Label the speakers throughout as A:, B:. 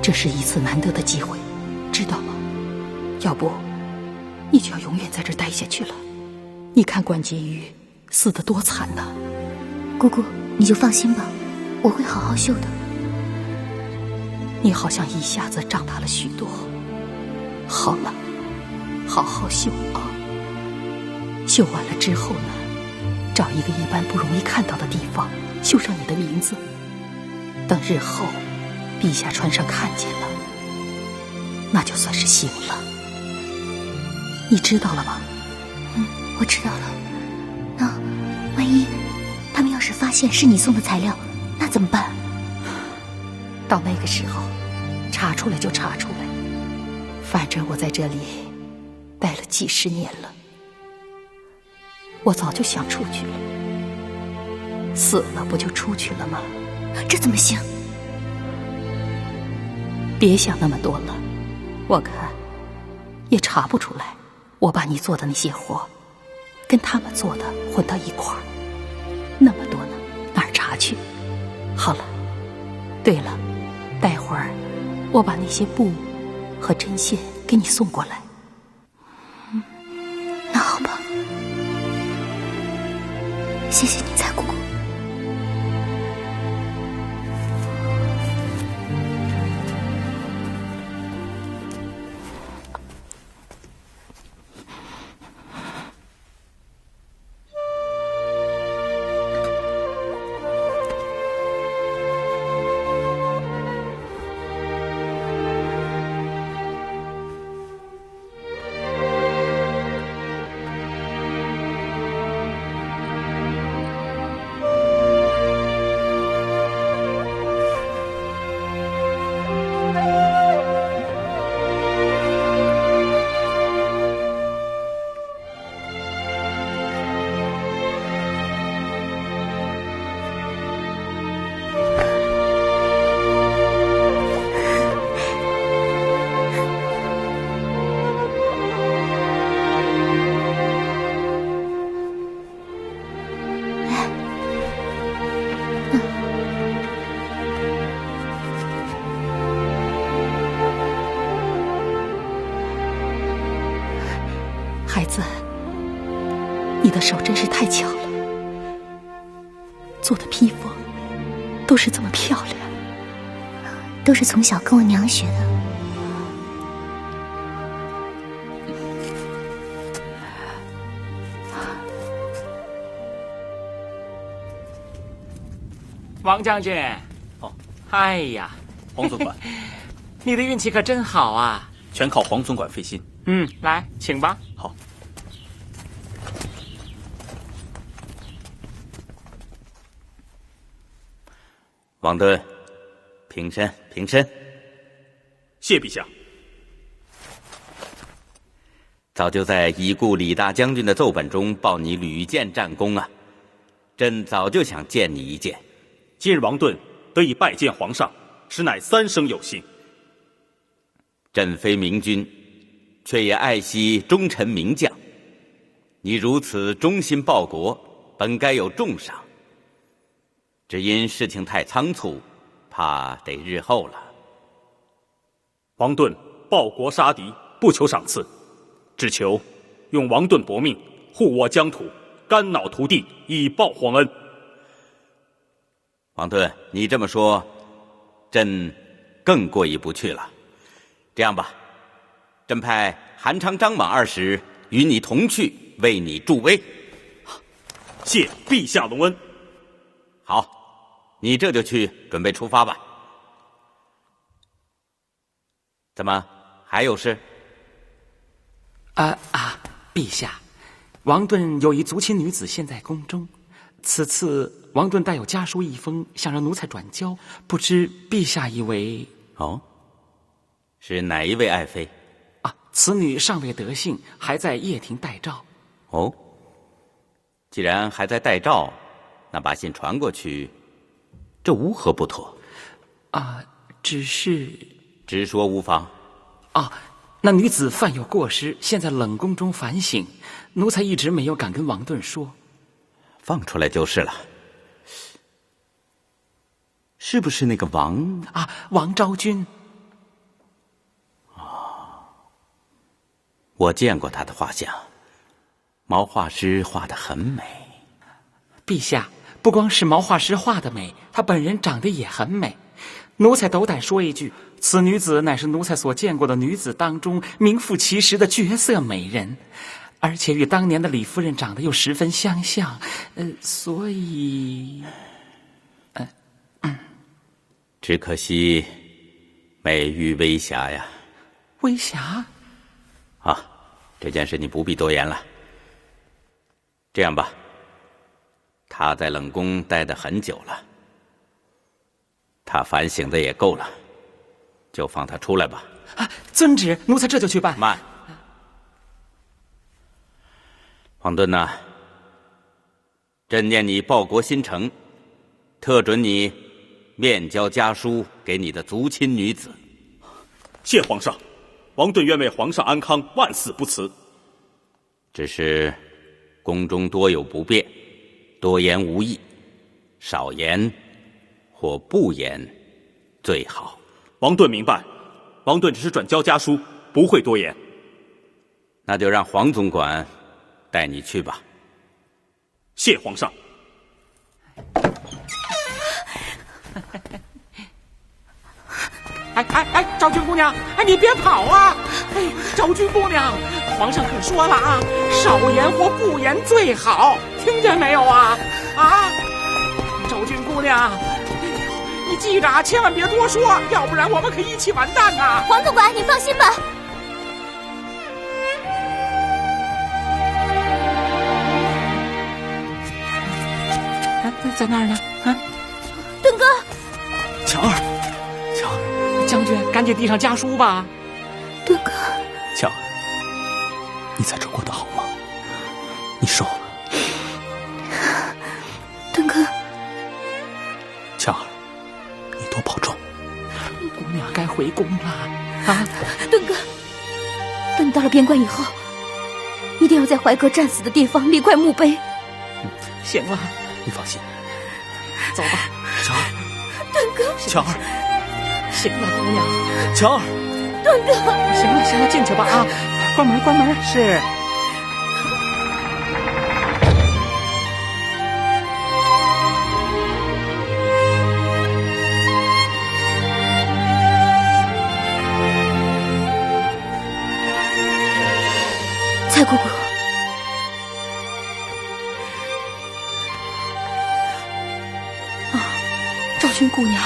A: 这是一次难得的机会，知道吗？要不你就要永远在这儿待下去了。你看关婕妤死得多惨呐！
B: 姑姑，你就放心吧，我会好好修的。
A: 你好像一下子长大了许多。好了，好好修啊。修完了之后呢，找一个一般不容易看到的地方，绣上你的名字。等日后陛下船上看见了，那就算是行了。你知道了吗？
B: 我知道了。那万一他们要是发现是你送的材料，那怎么办？
A: 到那个时候，查出来就查出来。反正我在这里待了几十年了，我早就想出去了。死了不就出去了吗？
B: 这怎么行？
A: 别想那么多了，我看也查不出来我把你做的那些活跟他们做的混到一块儿，那么多呢，哪儿查去？好了，对了，待会儿我把那些布和针线给你送过来。
B: 那好吧，谢谢你，蔡姑姑。
A: 孩子，你的手真是太巧了，做的披风都是这么漂亮。
B: 都是从小跟我娘学的。
C: 王将军，
D: 哦，
C: 哎呀，
D: 黄总管，
C: 你的运气可真好啊！
D: 全靠黄总管费心。
C: 来，请吧。
D: 好。王敦，平身，平身。
E: 谢陛下。
D: 早就在已故李大将军的奏本中报你屡建战功啊，朕早就想见你一见。
E: 今日王敦得以拜见皇上，实乃三生有幸。
D: 朕非明君，却也爱惜忠臣名将。你如此忠心报国，本该有重赏，只因事情太仓促，怕得日后了。
E: 王敦报国杀敌，不求赏赐，只求用王敦薄命，护我疆土，肝脑涂地，以报皇恩。
D: 王敦，你这么说，朕更过意不去了。这样吧，朕派韩昌、张莽二使与你同去，为你助威。
E: 谢陛下隆恩。
D: 好，你这就去准备出发吧。怎么还有事？
C: 陛下，王敦有一族亲女子现在宫中，此次王敦带有家书一封，想让奴才转交，不知陛下以为？
D: 哦，是哪一位爱妃？
C: 此女尚未得幸，还在掖庭待诏。
D: 哦，既然还在待诏，那把信传过去，这无何不妥。
C: 只是
D: 直说无妨。
C: 那女子犯有过失，现在冷宫中反省，奴才一直没有敢跟王敦说。
D: 放出来就是了。是不是那个王
C: 王昭君？
D: 我见过他的画像，毛画师画得很美。
C: 陛下，不光是毛画师画的美，她本人长得也很美。奴才斗胆说一句，此女子乃是奴才所见过的女子当中名副其实的绝色美人，而且与当年的李夫人长得又十分相像，所以，
D: 只可惜美玉微瑕呀。
C: 微瑕？
D: 啊，这件事你不必多言了。这样吧，他在冷宫待得很久了，他反省的也够了，就放他出来吧。
C: 啊，遵旨，奴才这就去办。
D: 慢，黄敦呐，朕念你报国心诚，特准你面交家书给你的族亲女子。
E: 谢皇上，王顿愿为皇上安康，万死不辞。
D: 只是宫中多有不便，多言无益，少言或不言最好。
E: 王顿明白，王顿只是转交家书，不会多言。
D: 那就让黄总管带你去吧。
E: 谢皇上。
C: 哎，昭君姑娘，哎，你别跑啊！哎，昭君姑娘，皇上可说了啊，少言或不言最好，听见没有啊？啊，昭君姑娘，你记着啊，千万别多说，要不然我们可一起完蛋呐！
B: 黄总管，你放心吧。
C: 在那儿呢，啊，
B: 顿哥，
C: 乔儿，将军，赶紧递上家书吧。
B: 顿哥，
F: 乔儿，你在这过得好吗？你说，
B: 顿哥，
F: 乔儿，你多保重。
C: 姑娘该回宫了啊！
B: 顿哥，等你到了边关以后，一定要在怀阁战死的地方立块墓碑。
C: 行了，
F: 你放心。
C: 走吧，
F: 乔儿。
B: 顿哥，
F: 乔儿。
C: 行了，姑娘。
F: 乔儿。
B: 顿哥。
C: 行了，进去吧啊！关门。是。
B: 蔡姑姑。
A: 昭君姑娘，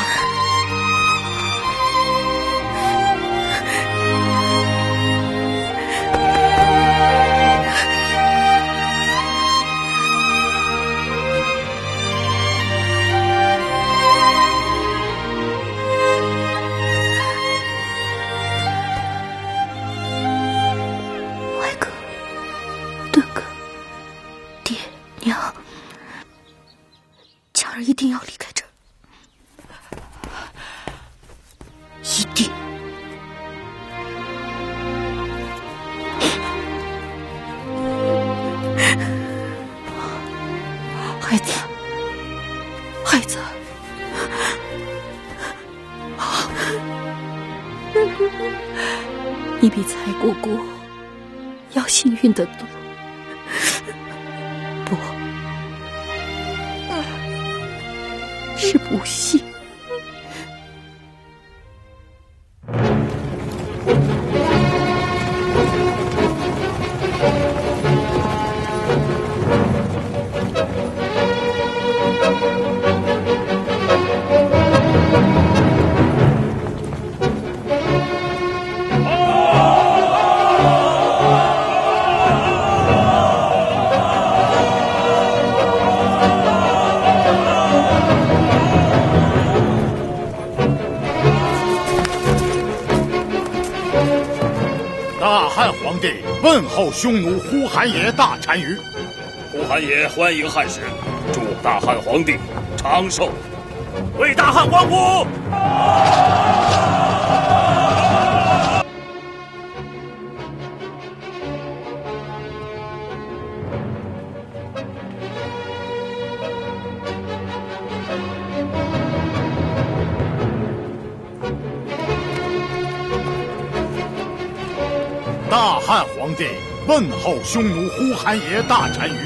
B: 怀哥、顿哥、爹娘，乔儿一定要离开这儿。一定。
A: 孩子，你比蔡姑姑要幸运得多。不，是不幸。
G: 大汉皇帝问候匈奴呼韩邪大单于。
E: 呼韩邪欢迎汉使，祝大汉皇帝长寿，为大汉欢呼！
G: 大汉皇帝问候匈奴呼韩邪大单于。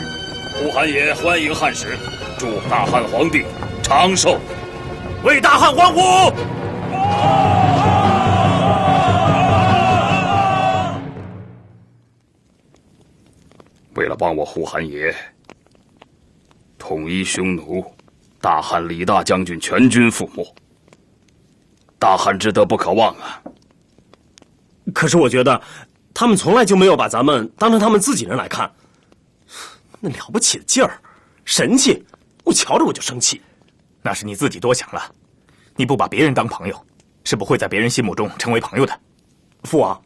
E: 呼韩邪欢迎汉使，祝大汉皇帝长寿，为大汉欢呼！为了帮我呼韩邪统一匈奴，大汉李大将军全军覆没，大汉之德不可忘啊！
H: 可是我觉得，他们从来就没有把咱们当成他们自己人来看，那了不起的劲儿，神气，我瞧着我就生气。
F: 那是你自己多想了，你不把别人当朋友，是不会在别人心目中成为朋友的。
H: 父王，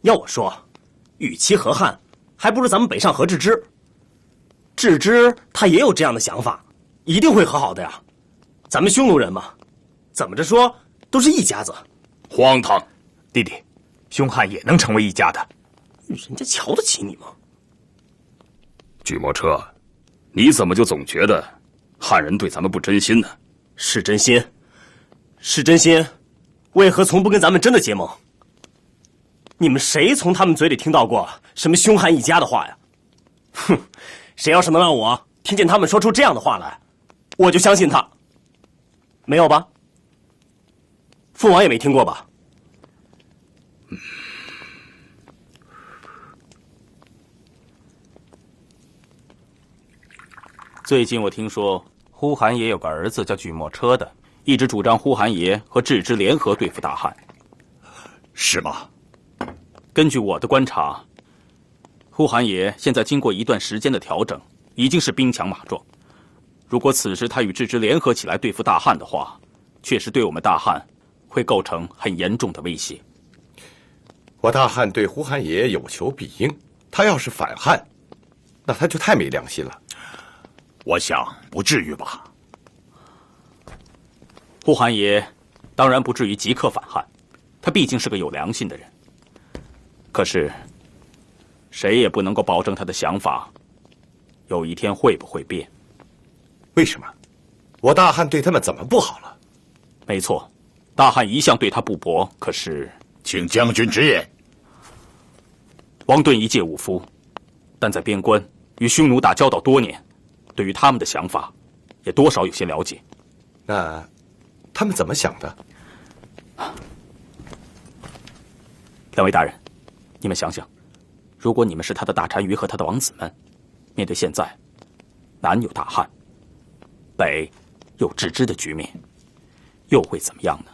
H: 要我说，与其和汉，还不如咱们北上和郅支。郅支他也有这样的想法，一定会和好的呀。咱们匈奴人嘛，怎么着说都是一家子。
E: 荒唐！
F: 弟弟，匈汉也能成为一家的。
H: 人家瞧得起你吗？
E: 巨魔车，你怎么就总觉得汉人对咱们不真心呢？
H: 是真心，是真心，为何从不跟咱们真的结盟？你们谁从他们嘴里听到过什么匈汉一家的话呀？哼，谁要是能让我听见他们说出这样的话来，我就相信他。没有吧？父王也没听过吧？
I: 最近我听说呼韩邪有个儿子叫巨墨车的，一直主张呼韩邪和郅支联合对付大汉。
G: 是吗？
I: 根据我的观察，呼韩邪现在经过一段时间的调整，已经是兵强马壮。如果此时他与郅支联合起来对付大汉的话，确实对我们大汉会构成很严重的威胁。
J: 我大汉对呼韩邪有求必应，他要是反汉，那他就太没良心了。
G: 我想不至于吧。
I: 呼韩邪当然不至于即刻反汉，他毕竟是个有良心的人。可是，谁也不能够保证他的想法有一天会不会变。
J: 为什么？我大汉对他们怎么不好了？
I: 没错，大汉一向对他不薄，可是……
G: 请将军直言。
I: 王顿一介武夫，但在边关与匈奴打交道多年，对于他们的想法也多少有些了解。
J: 那他们怎么想的？
I: 两位大人，你们想想，如果你们是他的大单于和他的王子们，面对现在南有大汉，北有郅支的局面，又会怎么样呢？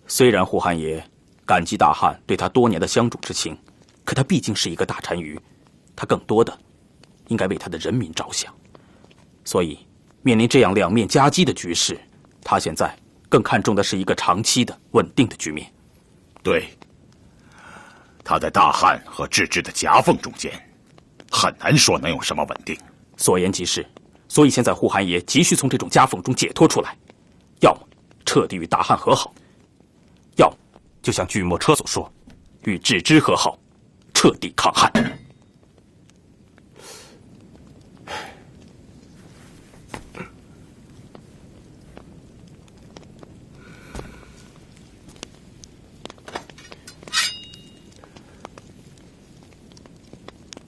I: 虽然呼韩邪感激大汉对他多年的相助之情，可他毕竟是一个大单于，他更多的应该为他的人民着想。所以，面临这样两面夹击的局势，他现在更看重的是一个长期的、稳定的局面。
G: 对，他在大汉和郅支的夹缝中间，很难说能有什么稳定。
I: 所言极是，所以现在呼韩邪急需从这种夹缝中解脱出来，要么彻底与大汉和好，要么就像巨墨车所说，与郅支和好，彻底抗汉。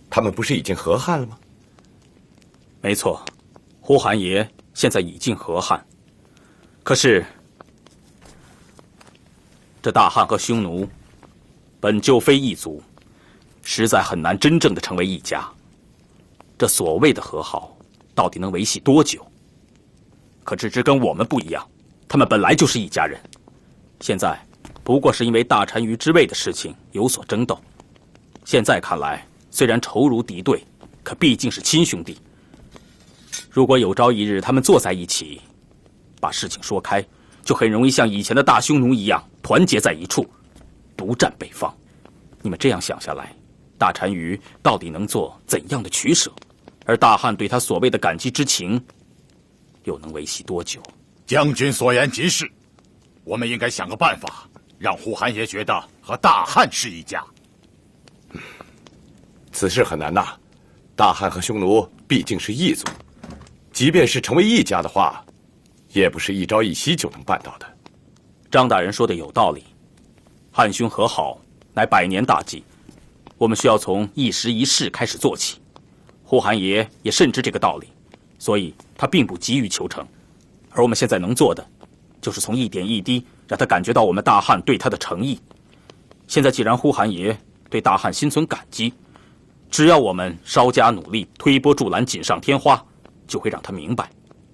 J: 他们不是已经和汉了吗？
I: 没错，呼韩邪现在已经和汉，可是这大汉和匈奴本就非一族，实在很难真正的成为一家。这所谓的和好，到底能维系多久？可郅支跟我们不一样，他们本来就是一家人，现在不过是因为大单于之位的事情有所争斗。现在看来，虽然仇如敌对，可毕竟是亲兄弟。如果有朝一日他们坐在一起，把事情说开，就很容易像以前的大匈奴一样团结在一处，独占北方。你们这样想下来，大单于到底能做怎样的取舍？而大汉对他所谓的感激之情，又能维系多久？
G: 将军所言极是，我们应该想个办法，让呼韩邪觉得和大汉是一家。
J: 此事很难呐，大汉和匈奴毕竟是异族，即便是成为一家的话，也不是一朝一夕就能办到的。
I: 张大人说的有道理，汉匈和好乃百年大计，我们需要从一时一事开始做起。呼韩爷也深知这个道理，所以他并不急于求成。而我们现在能做的，就是从一点一滴让他感觉到我们大汉对他的诚意。现在既然呼韩爷对大汉心存感激，只要我们稍加努力，推波助澜，锦上添花，就会让他明白，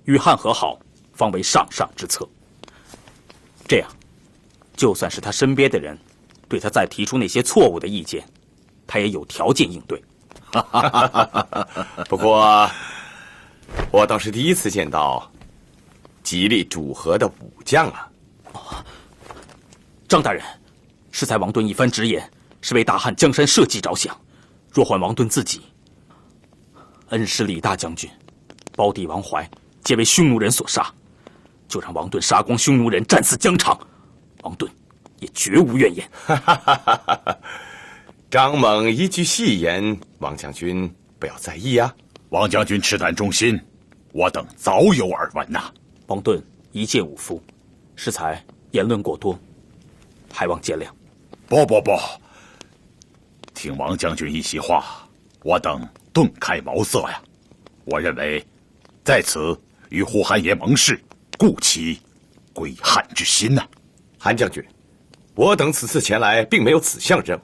I: 与汉和好方为上上之策。这样，就算是他身边的人对他再提出那些错误的意见，他也有条件应对。
J: 不过，我倒是第一次见到极力主和的武将啊！
I: 张大人，是在王敦一番直言，是为大汉江山社稷着想。若换王敦自己，恩师李大将军、胞弟王怀皆为匈奴人所杀，就让王敦杀光匈奴人，战死疆场，王敦也绝无怨言。
J: 张猛一句戏言，王将军不要在意啊。
G: 王将军赤胆忠心，我等早有耳闻呐。
I: 王敦一介武夫，适才言论过多，还望见谅。
G: 不，听王将军一席话，我等顿开茅塞呀。我认为，在此与呼韩爷盟誓，固其归汉之心呐。
J: 韩将军，我等此次前来并没有此项任务。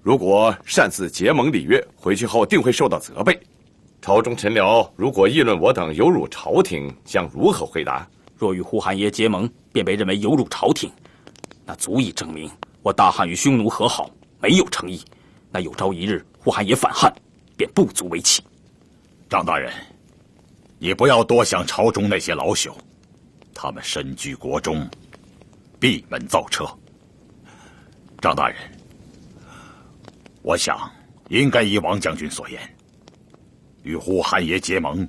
J: 如果擅自结盟礼约，回去后定会受到责备。朝中臣僚如果议论我等有辱朝廷，将如何回答？
I: 若与呼韩爷结盟，便被认为有辱朝廷，那足以证明我大汉与匈奴和好没有诚意。那有朝一日呼韩爷反汉，便不足为奇。
G: 张大人，你不要多想朝中那些老朽，他们身居国中，闭门造车。张大人，我想应该依王将军所言，与呼韩爷结盟，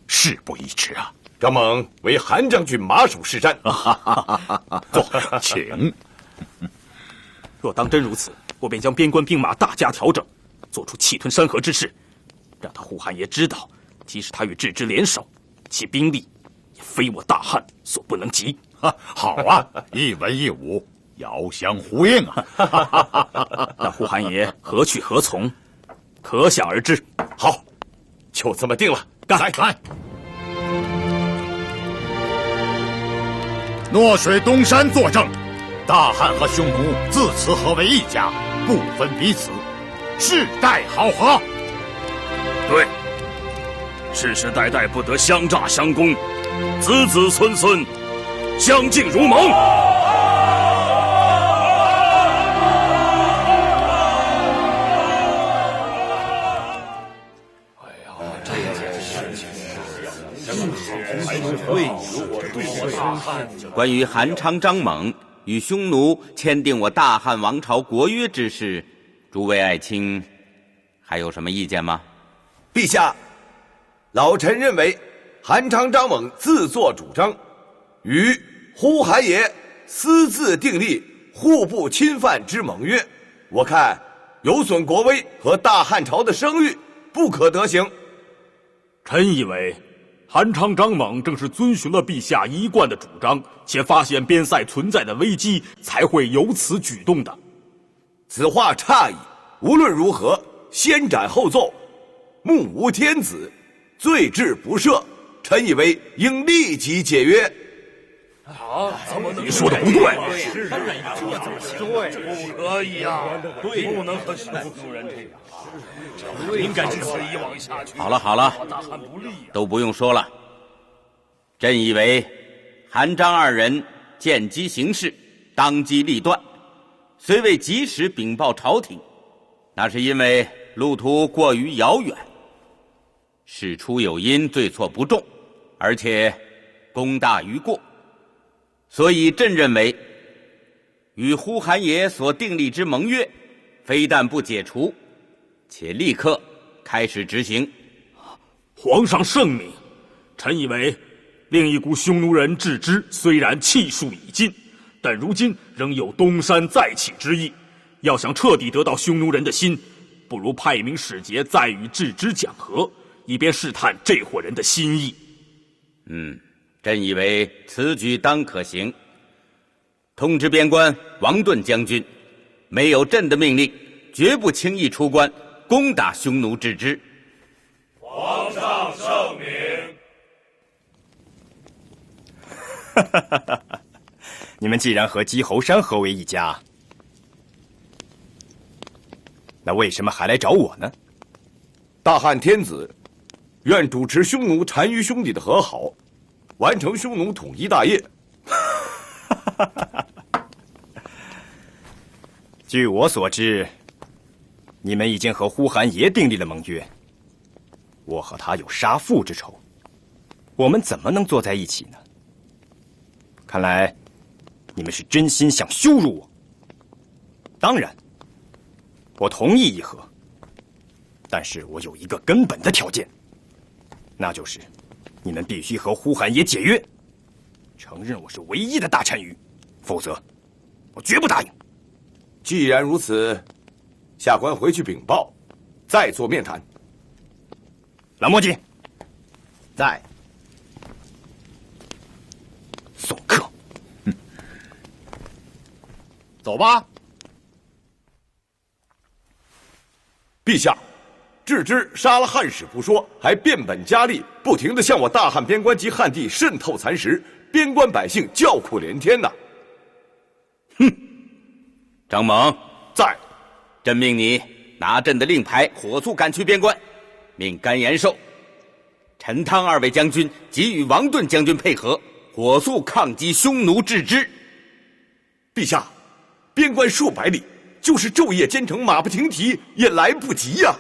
G: 事不宜迟啊。
J: 张猛为韩将军马首是瞻。
G: 坐，请。
I: 若当真如此，我便将边关兵马大加调整，做出气吞山河之势，让他呼韩爷知道，即使他与郅支联手，其兵力也非我大汉所不能及。
G: 好啊，一文一武，遥相呼应啊！
I: 那呼韩爷何去何从，可想而知。
J: 好，就这么定了。
G: 干！来，诺水东山作证，大汉和匈奴自此合为一家，不分彼此，世代好合。
K: 对，世世代代不得相诈相攻，子子孙孙相敬如盟。
D: 关于韩昌、张猛与匈奴签订我大汉王朝国约之事，诸位爱卿还有什么意见吗？
J: 陛下，老臣认为韩昌、张猛自作主张，与呼韩爷私自订立互不侵犯之盟约，我看有损国威和大汉朝的声誉，不可得行。
E: 臣以为韩昌、张猛正是遵循了陛下一贯的主张，且发现边塞存在的危机，才会有此举动的。
J: 此话差矣。无论如何，先斩后奏，目无天子，罪至不赦。臣以为应立即解约。
K: 你说的不对，不可以啊！不能和匈奴人这样，应该这样以往下去。
D: 好了，都不用说了。朕以为韩张二人见机行事，当机立断，虽未及时禀报朝廷，那是因为路途过于遥远，事出有因，罪错不重，而且功大于过。所以朕认为，与呼韩爷所订立之盟约，非但不解除，且立刻开始执行。
E: 皇上圣明，臣以为另一股匈奴人郅支虽然气数已尽，但如今仍有东山再起之意。要想彻底得到匈奴人的心，不如派一名使节再与郅支讲和，以便试探这伙人的心意。
D: 朕以为此举当可行。通知边关王盾将军，没有朕的命令，绝不轻易出关攻打匈奴之之。
K: 皇上圣明。
L: 你们既然和姬侯山合为一家，那为什么还来找我呢？
J: 大汉天子愿主持匈奴单于兄弟的和好，完成匈奴统一大业。
L: 据我所知，你们已经和呼韩邪订立了盟约，我和他有杀父之仇，我们怎么能坐在一起呢？看来你们是真心想羞辱我。当然，我同意议和，但是我有一个根本的条件，那就是你们必须和呼韩邪解约，承认我是唯一的大单于，否则我绝不答应。
J: 既然如此，下官回去禀报，再做面谈。
L: 蓝墨迹
J: 在。
L: 送客。
G: 走吧。
J: 陛下，郅支杀了汉使不说，还变本加厉，不停地向我大汉边关及汉地渗透蚕食，边关百姓叫苦连天呐！
D: 哼！张猛
J: 在，
D: 朕命你拿朕的令牌，火速赶去边关，命甘延寿、陈汤二位将军及与王盾将军配合，火速抗击匈奴郅支。
J: 陛下，边关数百里，就是昼夜兼程，马不停蹄也来不及呀！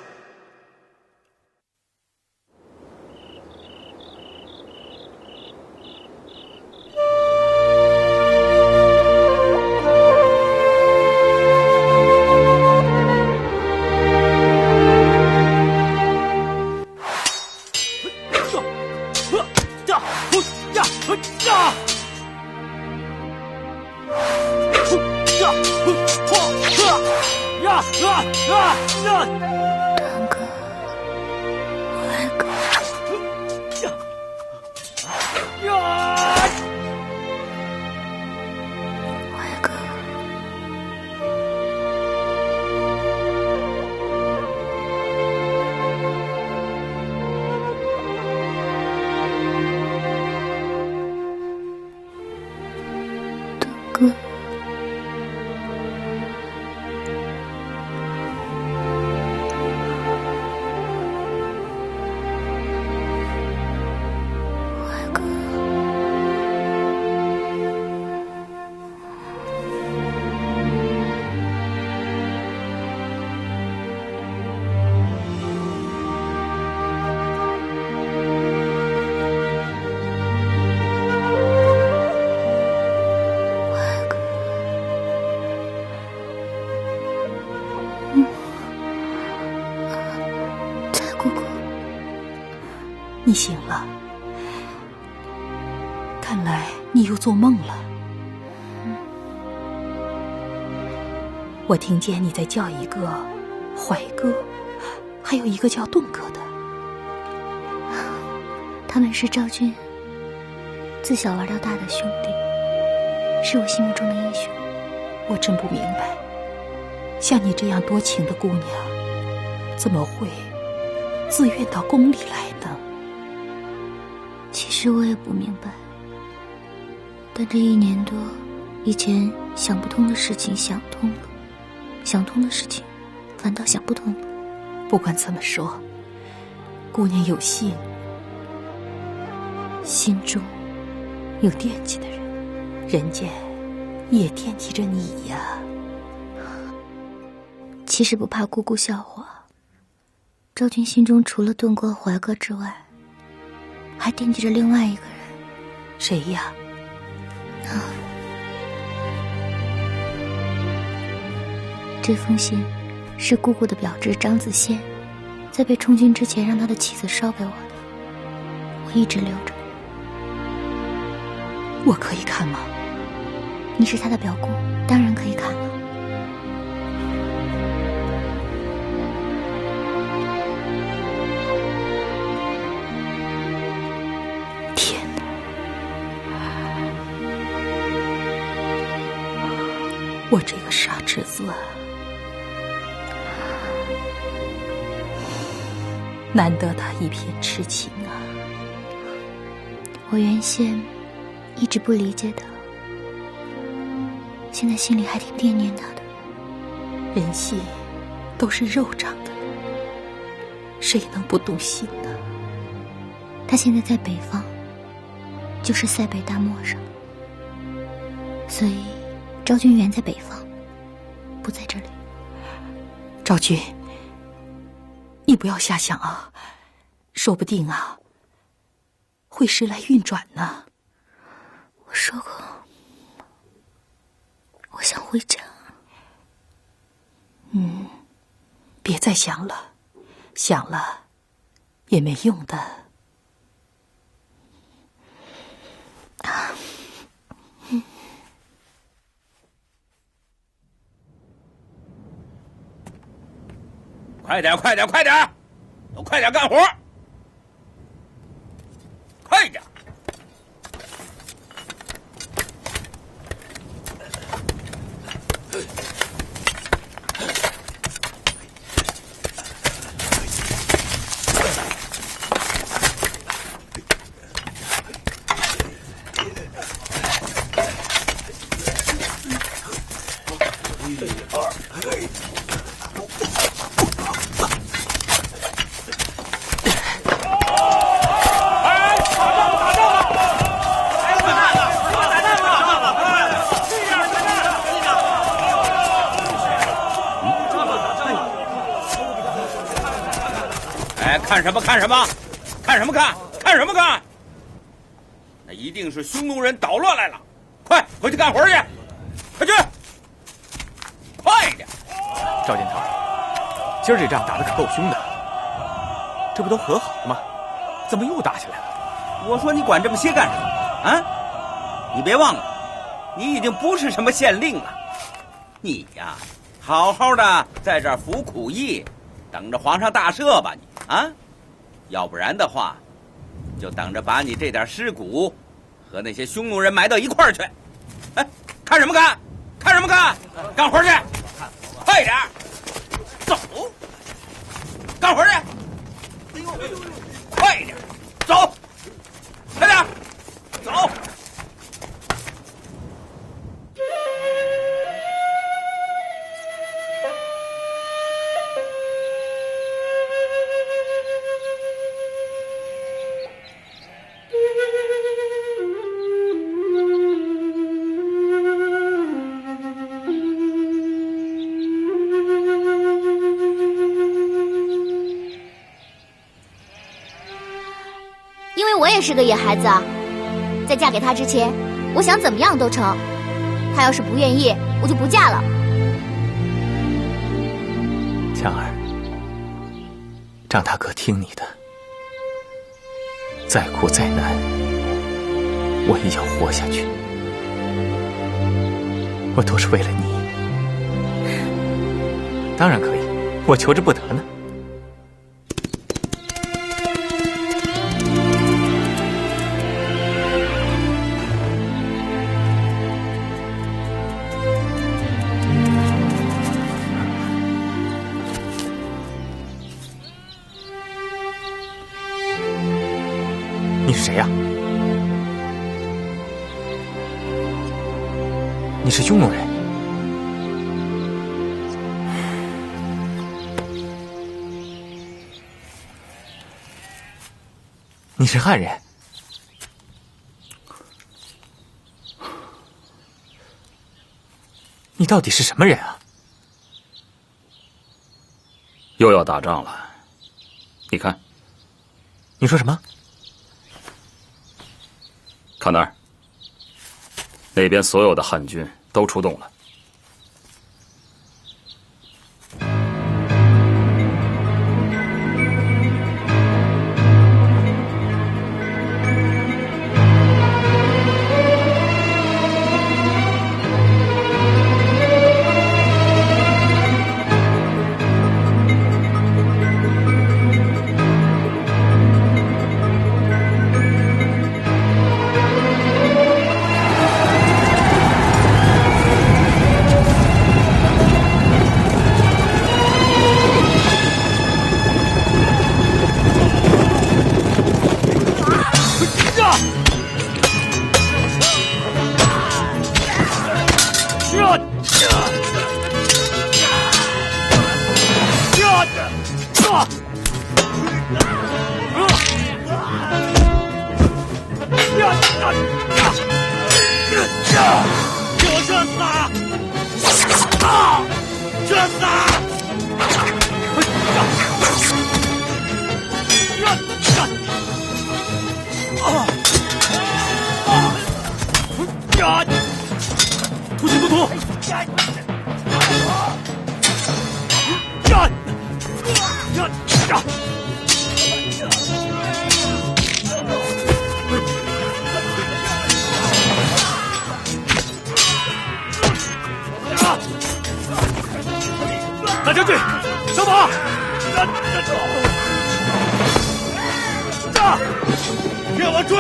A: 你醒了，看来你又做梦了。我听见你在叫一个怀哥，还有一个叫盾哥的。
B: 他们是昭君自小玩到大的兄弟，是我心目中的英雄。
A: 我真不明白，像你这样多情的姑娘，怎么会自愿到宫里来呢？
B: 其实我也不明白，但这1年多，以前想不通的事情想通了，想通的事情反倒想不通了。
A: 不管怎么说，姑娘有心，心中有惦记的人，人家也惦记着你呀。
B: 其实不怕姑姑笑话，昭君心中除了盾哥、怀哥之外，还惦记着另外一个人。
A: 谁呀？
B: 这封信是姑姑的表侄张子宪在被充军之前让他的妻子捎给我的，我一直留着。
A: 我可以看吗？
B: 你是他的表姑，当然可以看了。
A: 我这个傻侄子，难得他一片痴情啊！
B: 我原先一直不理解他，现在心里还挺惦念他的。
A: 人心都是肉长的，谁能不动心呢？
B: 他现在在北方，就是塞北大漠上，所以昭君远在北方，不在这里。
A: 昭君，你不要瞎想啊，说不定啊，会时来运转呢。
B: 我说过，我想回家。
A: 别再想了，想了也没用的。
D: 快点，快点，快点，都快点干活，快点！看什么看什么，看什么看，看什么看？那一定是匈奴人捣乱来了，快回去干活去，快去，快点！
F: 赵建堂，今儿这仗打得可够凶的，这不都和好了吗？怎么又打起来了？
D: 我说你管这么些干什么啊？你别忘了，你已经不是什么县令了，你呀，好好的在这儿服苦役，等着皇上大赦吧你啊！要不然的话，就等着把你这点尸骨和那些匈奴人埋到一块儿去。哎，看什么看？看什么看？干活去，快点，走，干活去，快点，走，快点，走。
B: 我也是个野孩子，在嫁给他之前，我想怎么样都成。他要是不愿意，我就不嫁了。
F: 强儿，张大哥听你的，再苦再难，我也要活下去。我都是为了你。当然可以，我求之不得呢。你是谁呀？你是匈奴人？你是汉人？你到底是什么人啊？
K: 又要打仗了，你看。
F: 你说什么？
K: 看那儿，那边所有的汉军都出动了。
E: 呀！突袭突突！呀！呀！呀！大将军，上马！别往追！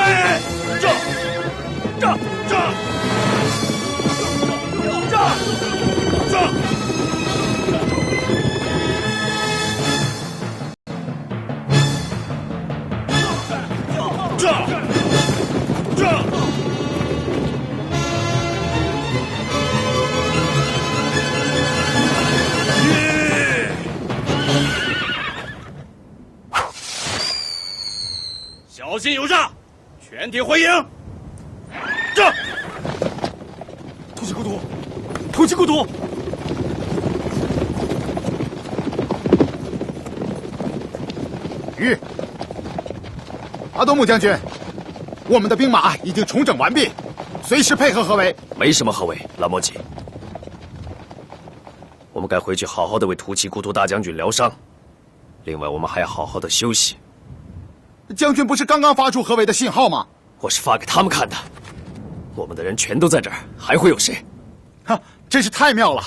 E: 小心有诈！全体回营！这！突袭孤独！突袭孤独！
M: 阿多木将军，我们的兵马已经重整完毕，随时配合合围。
N: 没什么合围，蓝墨吉。我们该回去好好的为突骑孤独大将军疗伤。另外，我们还要好好的休息。
M: 将军不是刚刚发出合围的信号吗？
N: 我是发给他们看的。我们的人全都在这儿，还会有谁？
M: 哈，真是太妙了！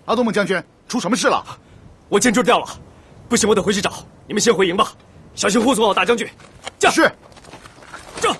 M: 阿多木将军，出什么事了？
H: 我剑坠掉了，不行，我得回去找。你们先回营吧，小心护送好大将军。
M: 是。这。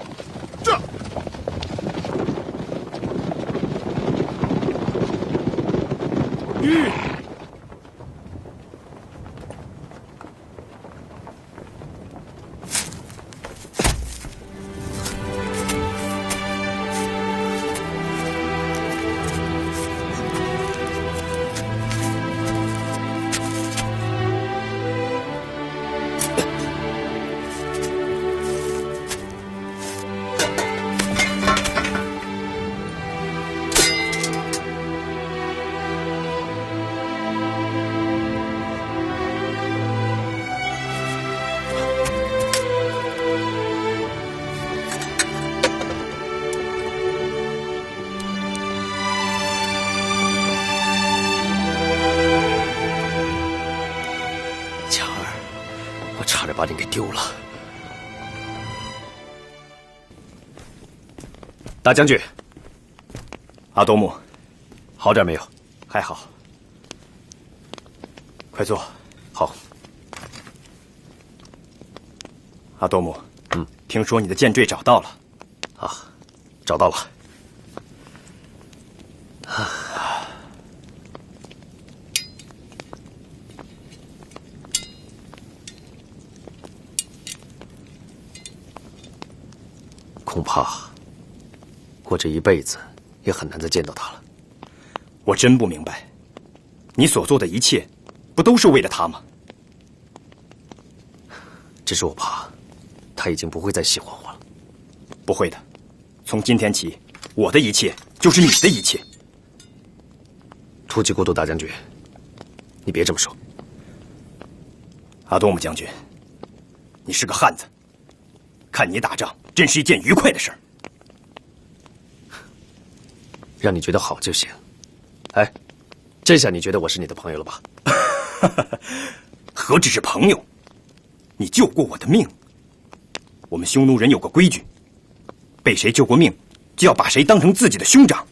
N: 把你给丢了。大将军，
L: 阿多木，
N: 好点没有？
L: 还好。快坐。
N: 好。
L: 阿多木，听说你的剑坠找到了。
N: 啊，找到了。恐怕我这一辈子也很难再见到他了。
L: 我真不明白，你所做的一切，不都是为了他吗？
N: 只是我怕，他已经不会再喜欢我了。
L: 不会的，从今天起，我的一切就是你的一切。
N: 突骑孤独大将军，你别这么说。
L: 阿多姆将军，你是个汉子，看你打仗。真是一件愉快的事儿，
N: 让你觉得好就行。哎，这下你觉得我是你的朋友了吧？
L: 何止是朋友，你救过我的命。我们匈奴人有个规矩，被谁救过命，就要把谁当成自己的兄长。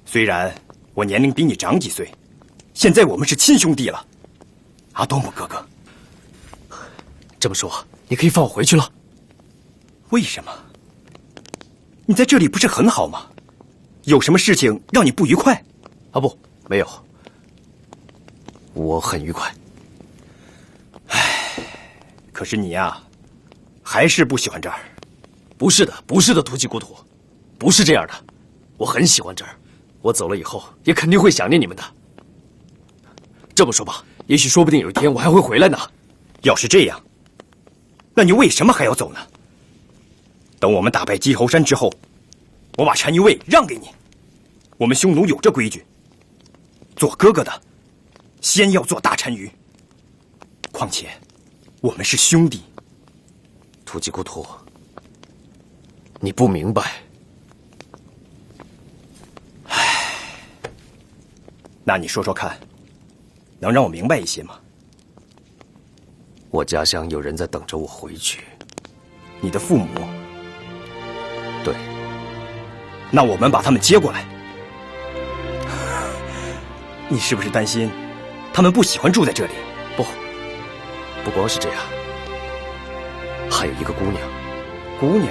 L: 虽然我年龄比你长几岁，现在我们是亲兄弟了。阿多姆哥哥，
N: 这么说，你可以放我回去了。
L: 为什么？你在这里不是很好吗？有什么事情让你不愉快？
N: 啊不，没有，我很愉快。
L: 唉，可是你呀，还是不喜欢这儿。
N: 不是的，不是的，突骑孤独，不是这样的。我很喜欢这儿，我走了以后也肯定会想念你们的。这么说吧，也许说不定有一天我还会回来呢。
L: 要是这样，那你为什么还要走呢？等我们打败鸡头山之后，我把单于卫让给你。我们匈奴有这规矩，做哥哥的先要做大单于。况且我们是兄弟，
N: 突骑孤图，你不明白。
L: 唉，那你说说看，能让我明白一些吗？
N: 我家乡有人在等着我回去。
L: 你的父母？
N: 对。
L: 那我们把他们接过来。你是不是担心他们不喜欢住在这里？
N: 不光是这样，还有一个姑娘。
L: 姑娘？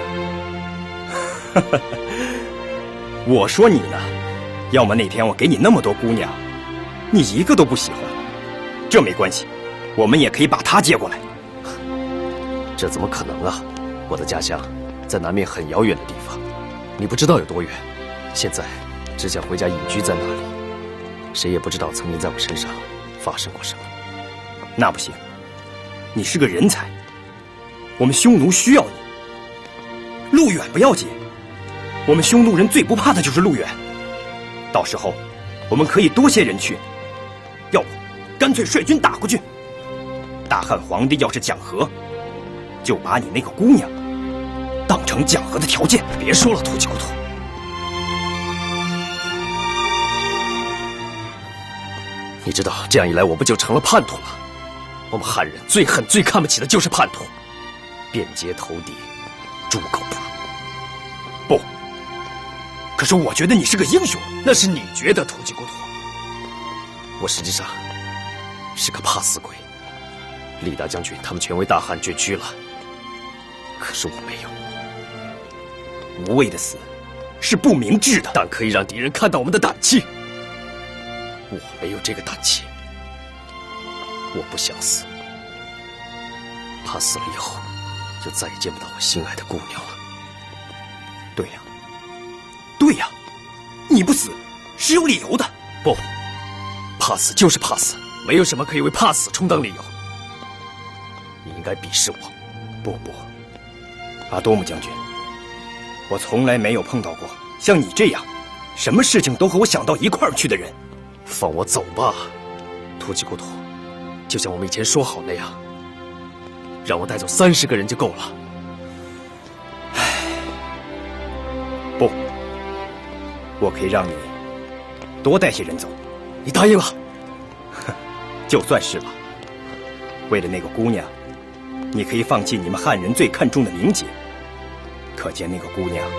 L: 我说你呢，要么那天我给你那么多姑娘，你一个都不喜欢。这没关系，我们也可以把她接过来。
N: 这怎么可能啊！我的家乡在南面很遥远的地方，你不知道有多远。现在只想回家隐居在那里，谁也不知道曾经在我身上发生过什么。
L: 那不行，你是个人才，我们匈奴需要你。路远不要紧，我们匈奴人最不怕的就是路远。到时候我们可以多些人去，要不干脆率军打过去。大汉皇帝要是讲和，就把你那个姑娘当成讲和的条件。
N: 别说了，突骑孤图。你知道这样一来我不就成了叛徒了？我们汉人最恨最看不起的就是叛徒，变节投敌，猪狗不如。
L: 不，可是我觉得你是个英雄。
N: 那是你觉得，突骑孤图。我实际上是个怕死鬼。李大将军他们全为大汉捐躯了，可是我没有。
L: 无谓的死是不明智的，
N: 但可以让敌人看到我们的胆气。我没有这个胆气，我不想死，怕死了以后就再也见不到我心爱的姑娘了。
L: 对呀，对呀，你不死是有理由的。
N: 不，怕死就是怕死，没有什么可以为怕死充当理由。你应该鄙视我。
L: 不，阿多姆将军，我从来没有碰到过像你这样什么事情都和我想到一块儿去的人。
N: 放我走吧，突骑孤图，就像我们以前说好那样，让我带走30个人就够了。
L: 不，我可以让你多带些人走。
N: 你答应了？
L: 就算是了。为了那个姑娘，你可以放弃你们汉人最看重的名节。可见那个姑娘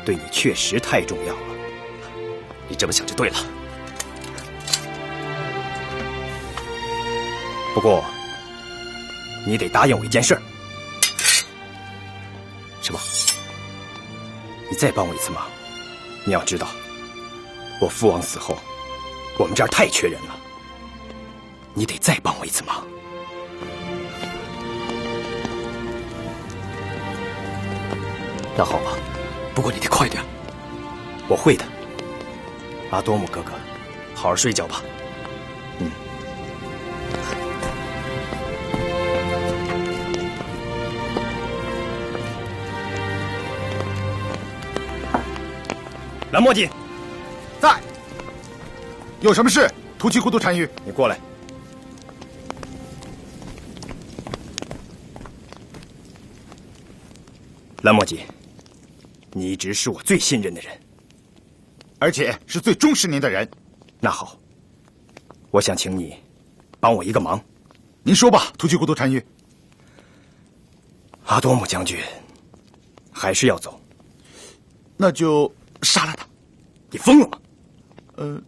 L: 对你确实太重要了。
N: 你这么想就对了。
L: 不过，你得答应我一件事儿。
N: 什么？
L: 你再帮我一次忙。你要知道，我父王死后，我们这儿太缺人了。你得再帮我一次忙。
N: 那好吧，不过你得快点。
L: 我会的，阿多姆哥哥，
N: 好好睡觉吧。
L: 蓝墨迹，
M: 在。有什么事？突骑孤图单于，
L: 你过来。蓝墨迹，你一直是我最信任的人，
M: 而且是最忠实您的人。
L: 那好，我想请你帮我一个忙。
M: 您说吧，突骑孤图单于。
L: 阿多姆将军还是要走，
M: 那就杀了他。
L: 你疯了吗？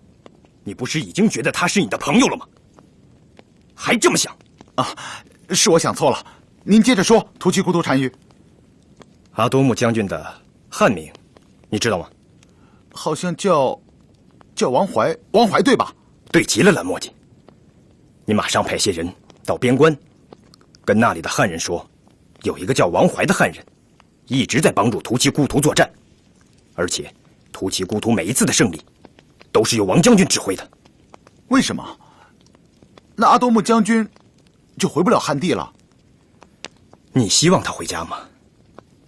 L: 你不是已经觉得他是你的朋友了吗？还这么想？
M: 啊，是我想错了。您接着说，突骑孤图单于。
L: 阿多姆将军的汉名，你知道吗？
M: 好像叫王怀，王怀对吧？
L: 对极了，蓝墨迹。你马上派些人到边关，跟那里的汉人说，有一个叫王怀的汉人，一直在帮助突骑孤图作战，而且突骑孤图每一次的胜利，都是由王将军指挥的。
M: 为什么？那阿多木将军就回不了汉地了？
L: 你希望他回家吗？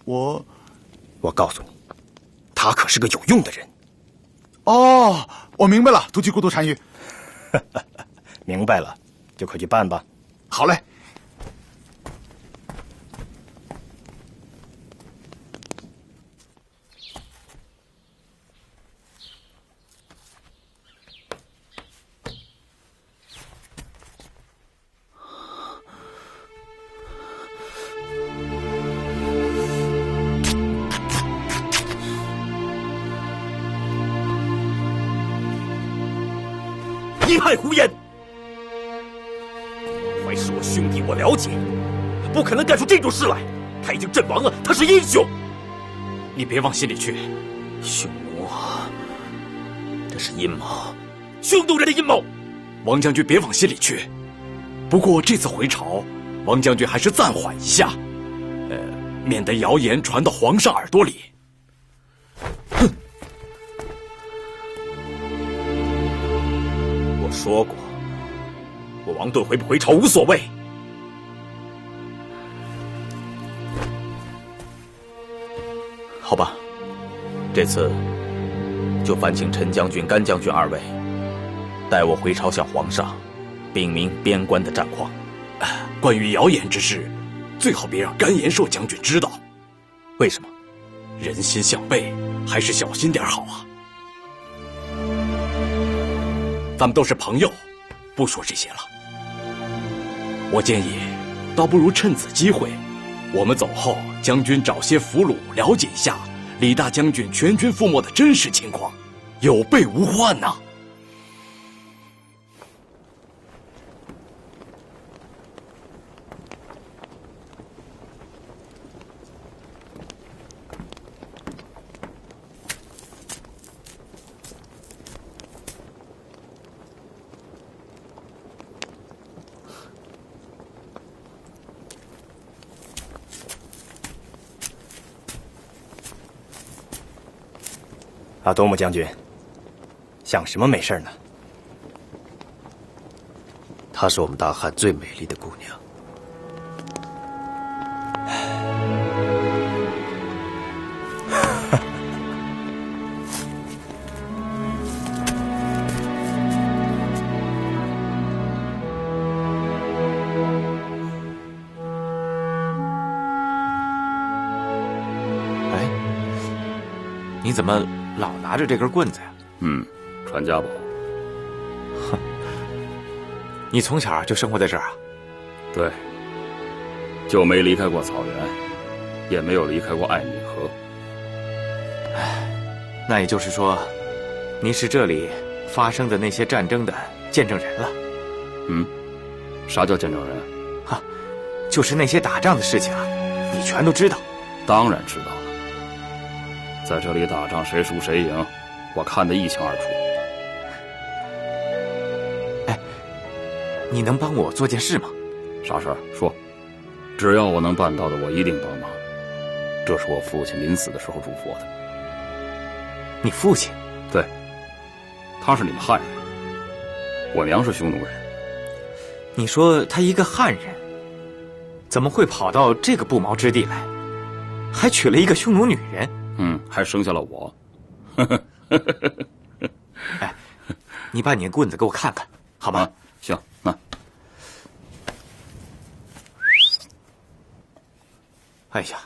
M: 我
L: 告诉你，他可是个有用的人。
M: 哦，我明白了，突骑孤图单于。
L: 明白了，就快去办吧。
M: 好嘞。
I: 太胡言！怀是我兄弟，我了解，不可能干出这种事来。他已经阵亡了，他是英雄，你别往心里去。匈奴，这是阴谋，匈奴人的阴谋。王将军别往心里去。不过这次回朝，王将军还是暂缓一下，免得谣言传到皇上耳朵里。哼！我说过，我王盾回不回朝无所谓。好吧，这次就烦请陈将军、甘将军二位带我回朝向皇上禀明边关的战况。关于谣言之事，最好别让甘延寿将军知道。为什么？人心向背，还是小心点好啊。咱们都是朋友，不说这些了。我建议，倒不如趁此机会，我们走后，将军找些俘虏了解一下李大将军全军覆没的真实情况，有备无患呐。
L: 阿多木将军，想什么没事呢？
N: 她是我们大汉最美丽的姑娘。
F: 哎，你怎么老拿着这根棍子呀？
K: 传家宝。
F: 哼，你从小就生活在这儿啊？
K: 对，就没离开过草原，也没有离开过艾米河。
F: 那也就是说，你是这里发生的那些战争的见证人了。
K: 啥叫见证人？
F: 哈，就是那些打仗的事情啊，你全都知道。
K: 当然知道了。在这里打仗，谁输谁赢，我看得一清二楚。
F: 哎，你能帮我做件事吗？
K: 啥事儿？说。只要我能办到的，我一定帮忙。这是我父亲临死的时候嘱咐我的。
F: 你父亲？
K: 对，他是你们汉人，我娘是匈奴人。
F: 你说他一个汉人，怎么会跑到这个不毛之地来，还娶了一个匈奴女人？
K: 还生下了我。
F: 哎，你把你的棍子给我看看，好吗？
K: 行，那。
F: 哎呀，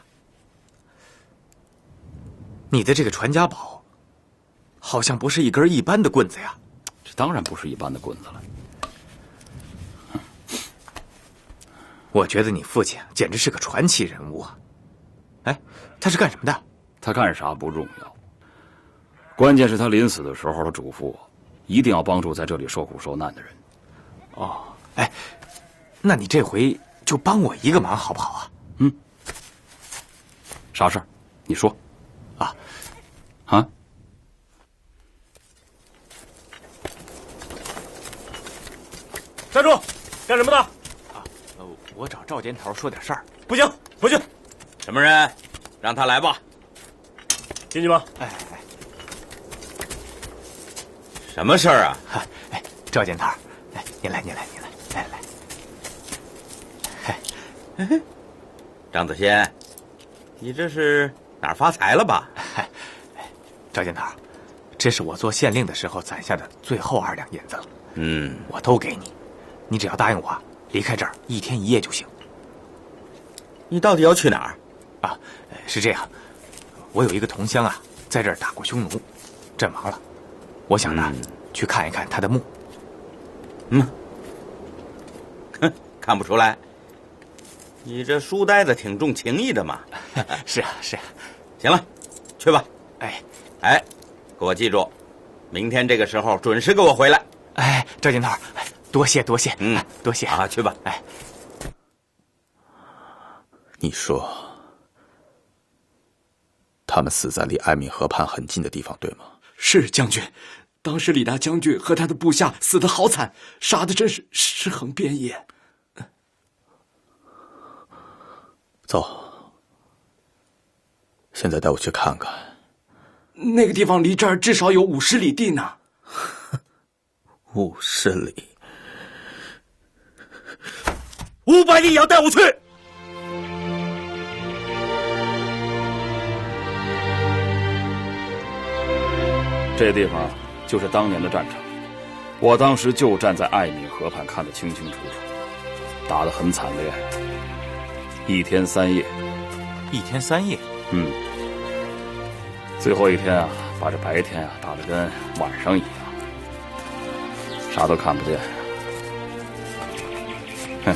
F: 你的这个传家宝，好像不是一根一般的棍子呀。
K: 这当然不是一般的棍子了。
F: 我觉得你父亲简直是个传奇人物啊！哎，他是干什么的？
K: 他干啥不重要，关键是他临死的时候，他嘱咐我，一定要帮助在这里受苦受难的人。
F: 哦，哎，那你这回就帮我一个忙好不好啊？
K: 啥事儿？你说。啊？
H: 站住！干什么呢？
F: 我找赵监头说点事儿。
H: 不行，回去。
D: 什么人？让他来吧。
H: 进去吧。
F: 哎，
D: 什么事儿啊？
F: 哎，赵监头，哎，您来，来。
D: 张子仙，你这是哪儿发财了吧？
F: 赵监头，这是我做县令的时候攒下的最后2两银子了。我都给你，你只要答应我离开这儿1天1夜就行。
D: 你到底要去哪儿？
F: 啊，是这样，我有一个同乡啊，在这儿打过匈奴，阵亡了。我想呢，去看一看他的墓。
D: 看不出来，你这书呆子挺重情义的嘛。
F: 是啊。
D: 行了，去吧。
F: 哎，
D: 给我记住，明天这个时候准时给我回来。
F: 哎，赵金头，多谢多谢，多谢
D: 啊，去吧。
F: 哎，
G: 你说，他们死在离艾敏河畔很近的地方，对吗？
O: 是将军，当时李大将军和他的部下死得好惨，杀的真是尸横遍野。
G: 走，现在带我去看看。
O: 那个地方离这儿至少有50里地呢。
G: 50里
H: ，500里也要带我去。
K: 这地方就是当年的战场，我当时就站在艾敏河畔看得清清楚楚，打得很惨烈，1天3夜。
F: 1天3夜？
K: 最后一天啊，把这白天啊打得跟晚上一样，啥都看不见。哼，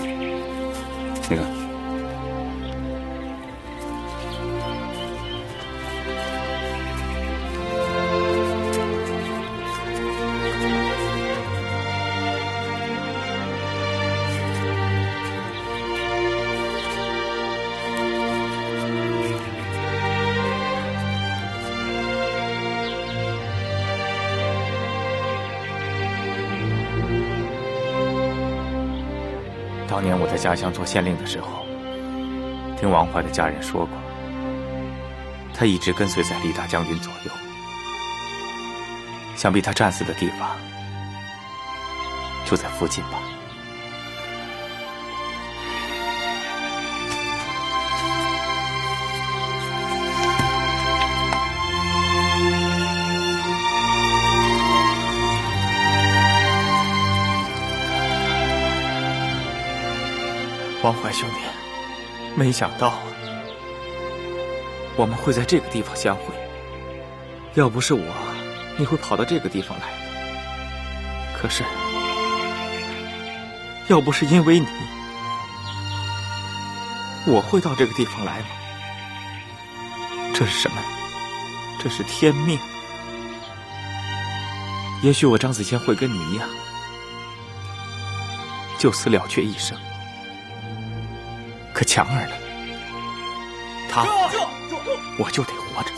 K: 你看。
F: 当年我在家乡做县令的时候，听王怀的家人说过，他一直跟随在李大将军左右。想必他战死的地方就在附近吧。王怀兄弟，没想到啊，我们会在这个地方相会。要不是我，你会跑到这个地方来。可是，要不是因为你，我会到这个地方来吗？这是什么？这是天命。也许我张子谦会跟你一样，就此了却一生。可强儿呢？他，我就得活着。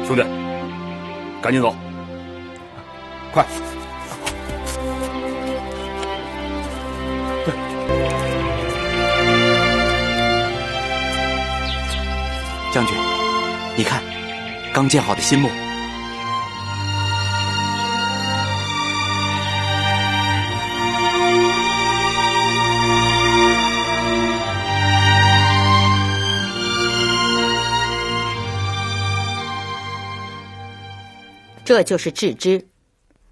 K: 兄弟，赶紧走，快！
C: 将军，你看，刚建好的新墓。
A: 这就是郅支，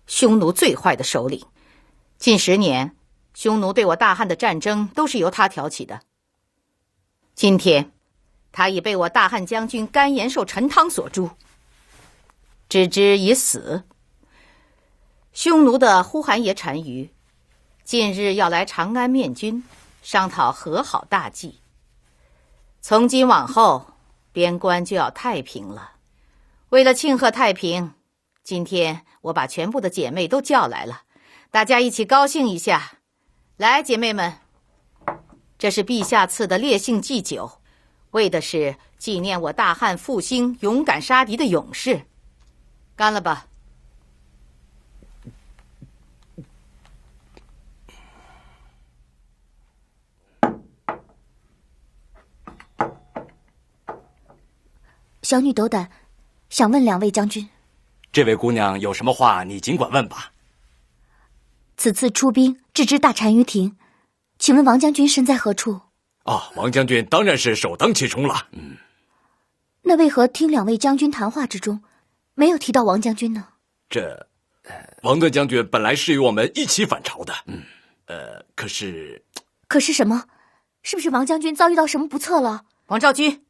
A: 匈奴最坏的首领。近10年，匈奴对我大汉的战争都是由他挑起的。今天，他已被我大汉将军甘延寿陈汤所诛。郅支已死。匈奴的呼韩邪单于近日要来长安面君，商讨和好大计。从今往后，边关就要太平了。为了庆贺太平，今天我把全部的姐妹都叫来了，大家一起高兴一下。来，姐妹们，这是陛下赐的烈性祭酒，为的是纪念我大汉复兴勇敢杀敌的勇士。干了吧！
B: 小女斗胆，想问2位将军。
I: 这位姑娘有什么话，你尽管问吧。
B: 此次出兵郅支大单于庭，请问王将军身在何处？
I: 王将军当然是首当其冲了。
B: 那为何听2位将军谈话之中，没有提到王将军呢？
I: 王段将军本来是与我们一起反朝的。可是
B: 什么？是不是王将军遭遇到什么不测了？
A: 王昭君，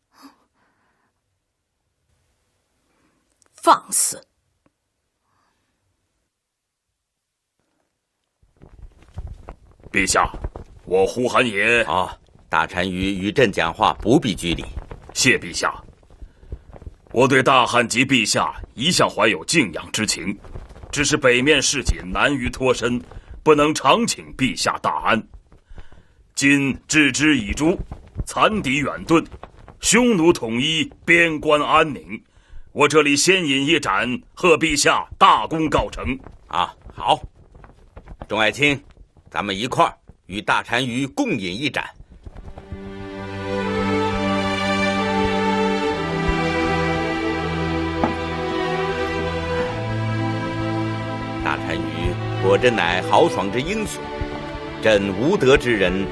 A: 放肆！
K: 陛下，我呼韩邪
D: 大单于与朕讲话，不必拘礼。
K: 谢陛下，我对大汉及陛下一向怀有敬仰之情，只是北面事紧，难于脱身，不能常请陛下大安。今置之以诛，残敌远遁，匈奴统一，边关安宁。我这里先饮一盏，贺陛下大功告成。
D: 啊，好，众爱卿，咱们一块儿与大单于共饮一盏。大单于果真乃豪爽之英雄，朕无德之人，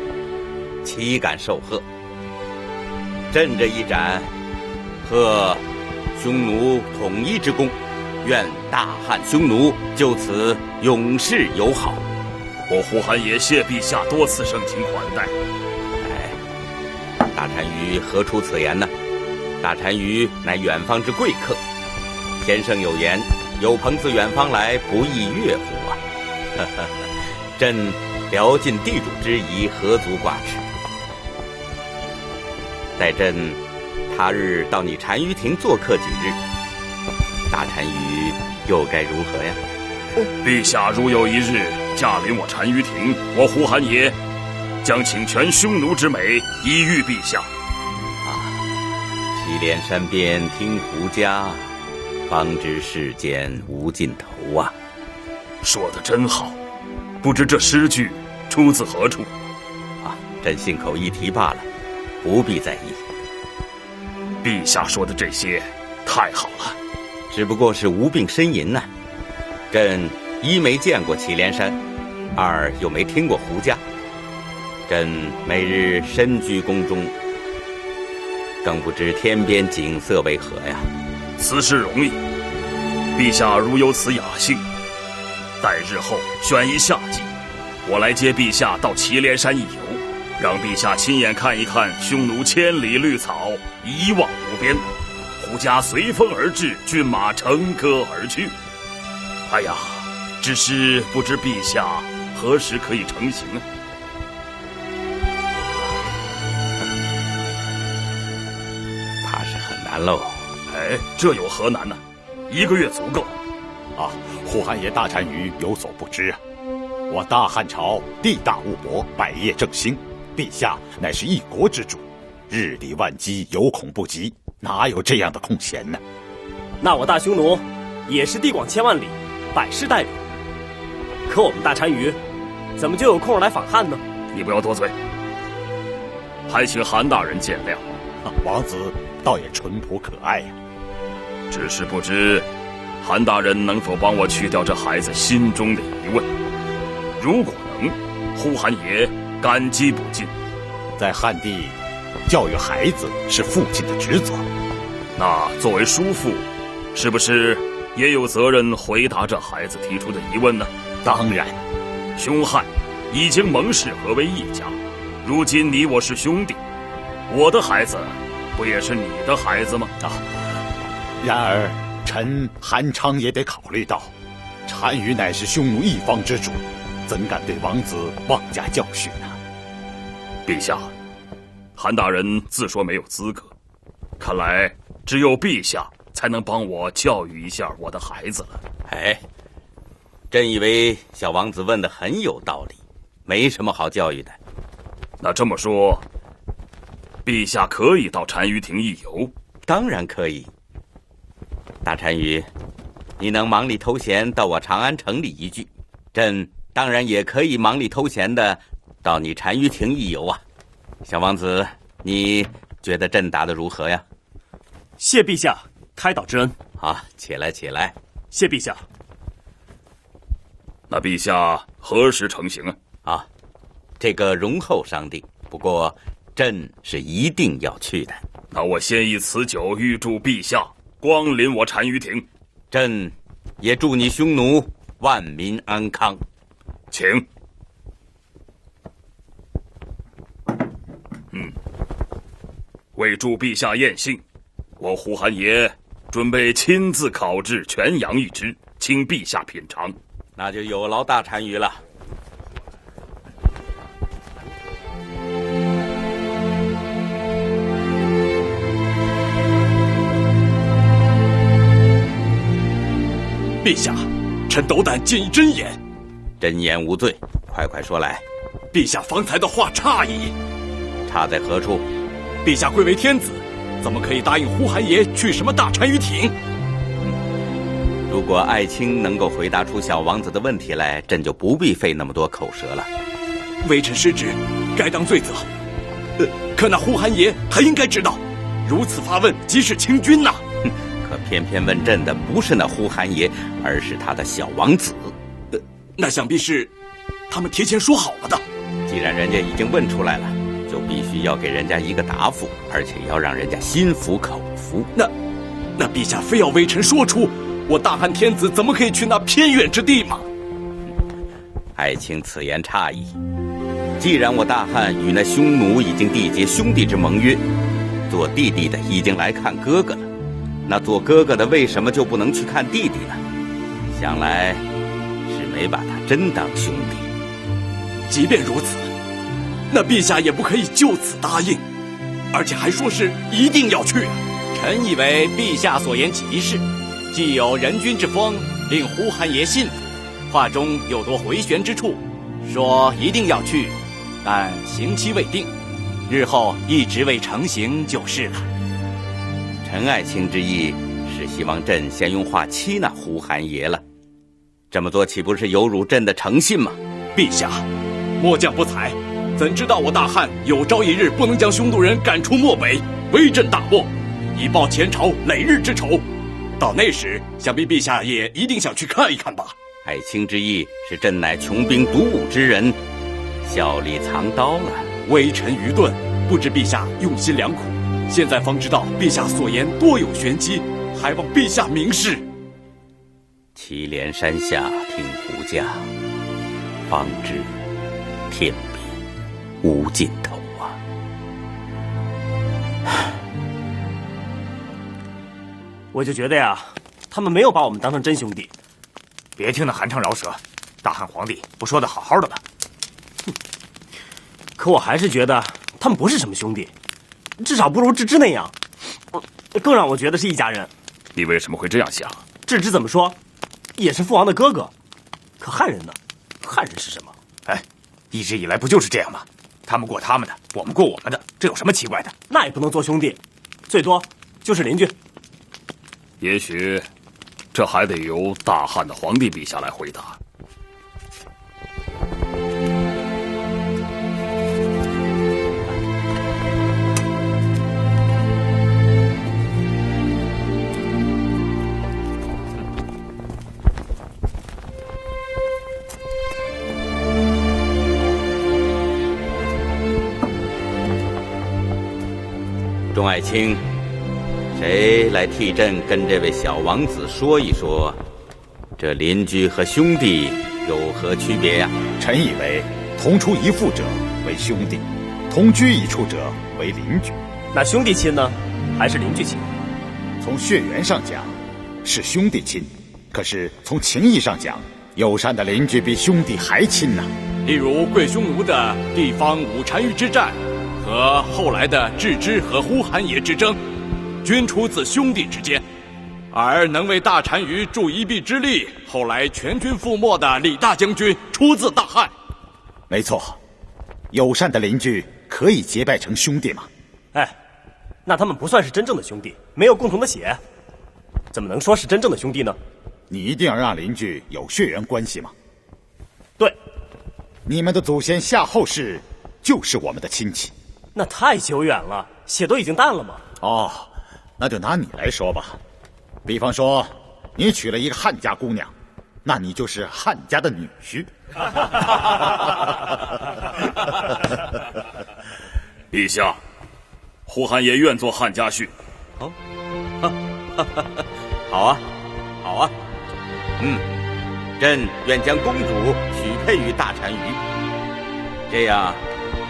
D: 岂敢受贺？朕这一盏，贺匈奴统一之功，愿大汉匈奴就此永世友好。
K: 我呼韩爷谢陛下多次盛情款待。
D: 大单于何出此言呢？大单于乃远方之贵客，先生有言，有朋自远方来，不亦乐乎啊！朕聊尽地主之谊，何足挂齿。待朕他日到你单于亭做客几日，大单于又该如何呀？
K: 陛下如有一日驾临我单于亭，我呼韩爷将请全匈奴之美以御陛下。
D: 祁连山边听胡笳，方知世间无尽头啊！
K: 说得真好，不知这诗句出自何处？
D: 朕信口一提罢了，不必在意。
K: 陛下说的这些太好了，
D: 只不过是无病呻吟呐。朕一没见过祁连山，二又没听过胡笳。朕每日身居宫中，更不知天边景色为何呀。
K: 此事容易，陛下如有此雅兴，待日后选一夏季，我来接陛下到祁连山一游，让陛下亲眼看一看匈奴千里绿草，一望无边，胡笳随风而至，骏马乘歌而去。哎呀，只是不知陛下何时可以成行啊？
D: 怕是很难喽。
K: 这有何难呢？1个月足够。
G: 呼韩爷大单于有所不知啊，我大汉朝地大物博，百业正兴，陛下乃是一国之主，日理万机，有恐不及，哪有这样的空闲呢？
H: 那我大匈奴也是地广千万里，百世待领。可我们大单于怎么就有空来访汉呢？
K: 你不要多嘴，还请韩大人见谅。
G: 王子倒也淳朴可爱呀。
K: 只是不知韩大人能否帮我去掉这孩子心中的疑问？如果能，呼韩爷感激不尽。
G: 在汉地，教育孩子是父亲的职责。
K: 那作为叔父，是不是也有责任回答这孩子提出的疑问呢？
G: 当然，
K: 兄汉已经盟誓合为一家，如今你我是兄弟，我的孩子不也是你的孩子吗？
G: 然而臣韩昌也得考虑到，单于乃是匈奴一方之主，怎敢对王子妄加教训呢？
K: 陛下，韩大人自说没有资格，看来只有陛下才能帮我教育一下我的孩子了。
D: 朕以为小王子问的很有道理，没什么好教育的。
K: 那这么说，陛下可以到单于亭一游？
D: 当然可以。大单于，你能忙里偷闲到我长安城里一聚，朕当然也可以忙里偷闲的到你单于亭一游啊。小王子，你觉得朕答得如何呀？
H: 谢陛下开导之恩。
D: 起来起来。
H: 谢陛下。
K: 那陛下何时成行啊？
D: 这个容后商定，不过朕是一定要去的。
K: 那我先以此酒预祝陛下光临我单于亭。
D: 朕也祝你匈奴万民安康。
K: 请。为祝陛下宴幸，我呼韩爷准备亲自烤制全羊一只，请陛下品尝。
D: 那就有劳大单于了。
K: 陛下，臣斗胆进一真言。
D: 真言无罪，快快说来。
K: 陛下方才的话差矣。
D: 差在何处？
K: 陛下贵为天子，怎么可以答应呼韩爷去什么大单于庭？
D: 如果爱卿能够回答出小王子的问题来，朕就不必费那么多口舌了。
K: 微臣失职，该当罪责。可那呼韩爷他应该知道，如此发问即是清君呐。
D: 可偏偏问朕的不是那呼韩爷，而是他的小王子。
K: 那想必是他们提前说好了的。
D: 既然人家已经问出来了，就必须要给人家一个答复，而且要让人家心服口服。
K: 那陛下非要微臣说出，我大汉天子怎么可以去那偏远之地吗？
D: 爱卿此言差矣。既然我大汉与那匈奴已经缔结兄弟之盟约，做弟弟的已经来看哥哥了，那做哥哥的为什么就不能去看弟弟呢？想来是没把他真当兄弟。
K: 即便如此，那陛下也不可以就此答应，而且还说是一定要去。
I: 臣以为陛下所言极是，既有人君之风，令呼韩爷信服，话中有多回旋之处，说一定要去，但刑期未定，日后一直未成行就是了。
D: 臣爱卿之意是希望朕先用话欺那呼韩爷了，这么做岂不是有辱朕的诚信吗？
K: 陛下，末将不才，怎知道我大汉有朝一日不能将匈奴人赶出漠北，威震大漠，以报前朝累日之仇。到那时，想必陛下也一定想去看一看吧。
D: 爱卿之意是朕乃穷兵黩武之人，笑里藏刀了。
K: 微臣愚钝，不知陛下用心良苦，现在方知道陛下所言多有玄机，还望陛下明示。
D: 祁连山下听胡笳，方知天边无尽头啊！
H: 我就觉得呀，他们没有把我们当成真兄弟。
M: 别听那寒碜饶舌，大汉皇帝不说的好好的吗？
H: 可我还是觉得他们不是什么兄弟，至少不如智之那样。更让我觉得是一家人。
K: 你为什么会这样想？
H: 智之怎么说，也是父王的哥哥。可汉人呢？汉人是什么？
M: 哎，一直以来不就是这样吗？他们过他们的，我们过我们的，这有什么奇怪的？
H: 那也不能做兄弟，最多就是邻居。
K: 也许这还得由大汉的皇帝陛下来回答。
D: 众爱卿，谁来替朕跟这位小王子说一说，这邻居和兄弟有何区别呀？
M: 臣以为，同出一父者为兄弟，同居一处者为邻居。
H: 那兄弟亲呢，还是邻居亲？
M: 从血缘上讲，是兄弟亲；可是从情义上讲，友善的邻居比兄弟还亲呐。
K: 例如贵匈奴的地方五单于之战，和后来的智之和呼韩邪之争，均出自兄弟之间。而能为大单于助一臂之力，后来全军覆没的李大将军，出自大汉。
M: 没错，友善的邻居可以结拜成兄弟吗？
H: 哎，那他们不算是真正的兄弟，没有共同的血，怎么能说是真正的兄弟呢？
M: 你一定要让邻居有血缘关系吗？
H: 对，
M: 你们的祖先夏后氏就是我们的亲戚。
H: 那太久远了，血都已经淡了吗？
M: 哦，那就拿你来说吧。比方说，你娶了一个汉家姑娘，那你就是汉家的女婿。
K: 陛下，呼韩邪愿做汉家婿。
D: 哦，好啊，好啊。朕愿将公主许配于大单于，这样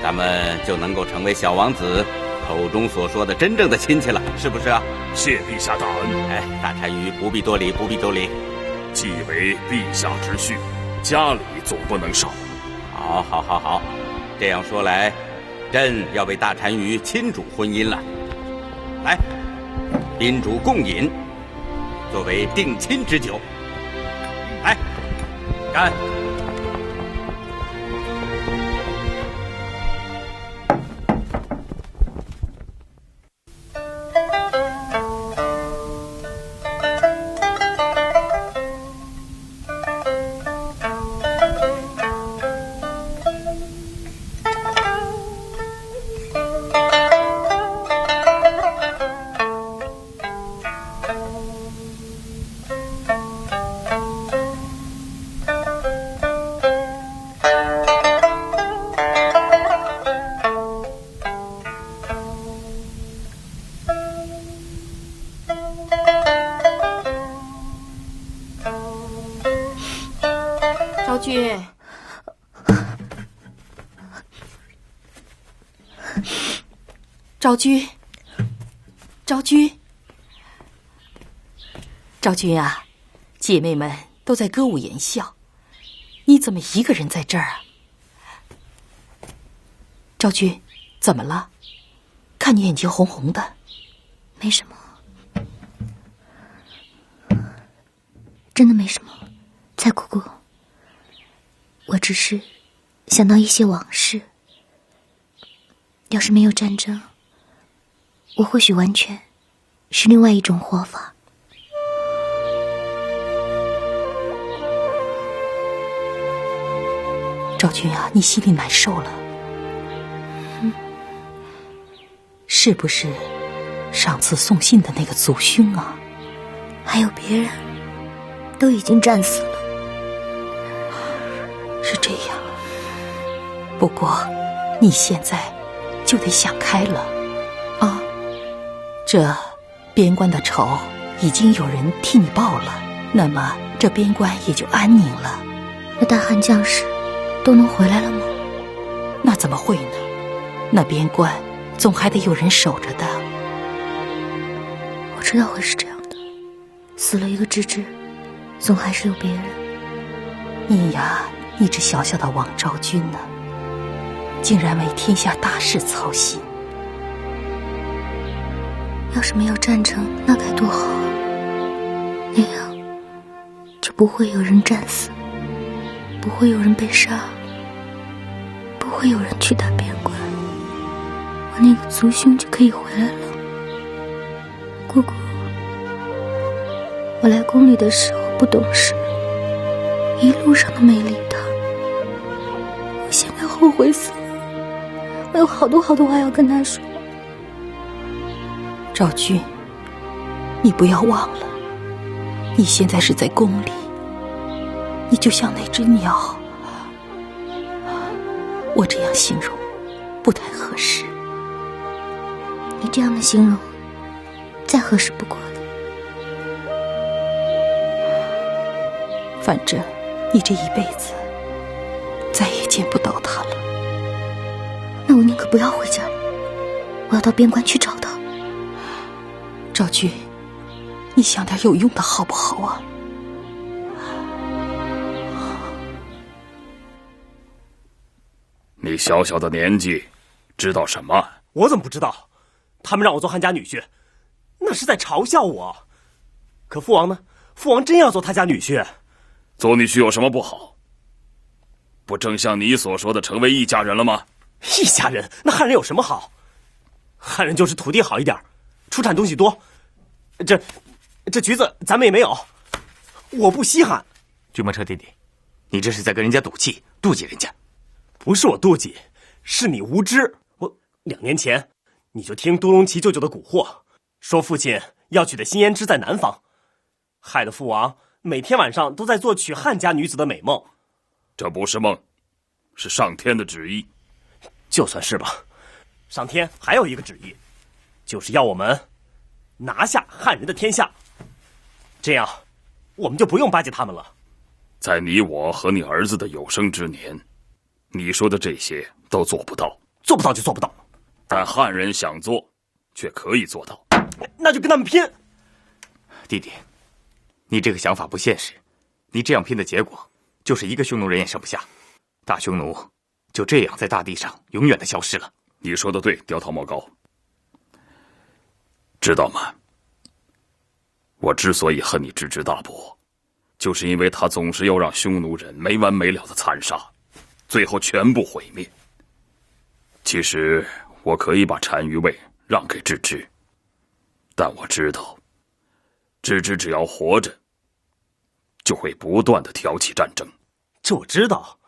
D: 咱们就能够成为小王子口中所说的真正的亲戚了，是不是啊？
K: 谢陛下大恩。
D: 哎，大单于不必多礼，不必多礼。
K: 既为陛下之婿，家礼总不能少。
D: 好，好，好，好。这样说来，朕要为大单于亲主婚姻了。来，宾主共饮，作为定亲之酒。干！
P: 昭君，昭君，昭君，昭君啊，姐妹们都在歌舞言笑，你怎么一个人在这儿啊？昭君，怎么了？看你眼睛红红的。
B: 没什么，真的没什么，蔡姑姑。我只是想到一些往事。要是没有战争，我或许完全是另外一种活法。
P: 昭君啊，你心里难受了，是不是上次送信的那个族兄啊？
B: 还有别人，都已经战死了。
P: 是这样，不过你现在就得想开了啊！这边关的仇已经有人替你报了，那么这边关也就安宁了。
B: 那大汉将士都能回来了吗？
P: 那怎么会呢？那边关总还得有人守着的。
B: 我知道会是这样的，死了一个芝芝，总还是有别人。
P: 你呀，你这小小的王昭君呢，竟然为天下大事操心。
B: 要是没有战争，那该多好啊！那样就不会有人战死，不会有人被杀，不会有人去打边关，我那个族兄就可以回来了。姑姑，我来宫里的时候不懂事，一路上都没理他，我现在后悔死了。我有好多好多话要跟他说。
P: 昭君，你不要忘了，你现在是在宫里，你就像那只鸟。我这样形容不太合适。
B: 你这样的形容再合适不过了。
P: 反正你这一辈子再也见不到他了。
B: 那我宁可不要回家，我要到边关去找他。
P: 昭君，你想点有用的好不好啊？
K: 你小小的年纪，知道什么？
H: 我怎么不知道？他们让我做汉家女婿，那是在嘲笑我。可父王呢？父王真要做他家女婿？
K: 做女婿有什么不好？不正像你所说的成为一家人了吗？
H: 一家人？那汉人有什么好？汉人就是土地好一点，出产东西多。这橘子咱们也没有，我不稀罕。
L: 君莫车弟弟，你这是在跟人家赌气，妒忌人家。
H: 不是我妒忌，是你无知。我2年前你就听都龙旗舅舅的蛊惑，说父亲要娶的新胭脂在南方，害得父王每天晚上都在做娶汉家女子的美梦。
K: 这不是梦，是上天的旨意。
H: 就算是吧，上天还有一个旨意，就是要我们拿下汉人的天下，这样我们就不用巴结他们了。
K: 在你我和你儿子的有生之年，你说的这些都做不到。
H: 做不到就做不到，
K: 但汉人想做，却可以做到。
H: 那就跟他们拼。
L: 弟弟，你这个想法不现实，你这样拼的结果就是一个匈奴人也剩不下，大匈奴就这样在大地上永远的消失了。
K: 你说的对，刁头毛高。知道吗？我之所以恨你芝芝大伯，就是因为他总是要让匈奴人没完没了的残杀，最后全部毁灭。其实我可以把单于位让给郅支，但我知道，郅支只要活着，就会不断的挑起战争。
H: 这我知道，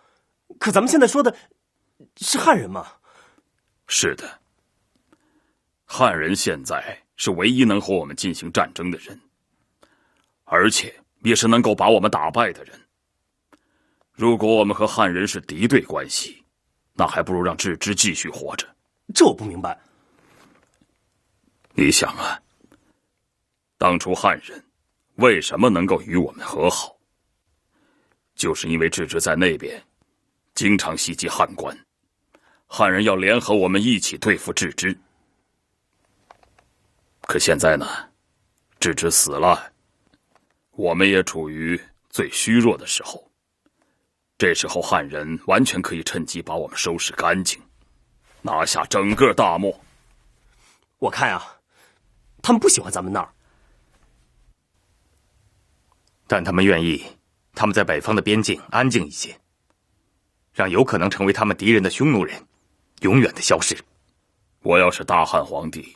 H: 可咱们现在说的是汉人吗？
K: 是的，汉人现在是唯一能和我们进行战争的人，而且也是能够把我们打败的人。如果我们和汉人是敌对关系，那还不如让郅支继续活着。
H: 这我不明白。
K: 你想啊，当初汉人为什么能够与我们和好？就是因为郅支在那边经常袭击汉官，汉人要联合我们一起对付郅支。可现在呢，郅支死了，我们也处于最虚弱的时候，这时候汉人完全可以趁机把我们收拾干净，拿下整个大漠。
H: 我看啊，他们不喜欢咱们那儿，
L: 但他们愿意他们在北方的边境安静一些，让有可能成为他们敌人的匈奴人永远的消失。
K: 我要是大汉皇帝，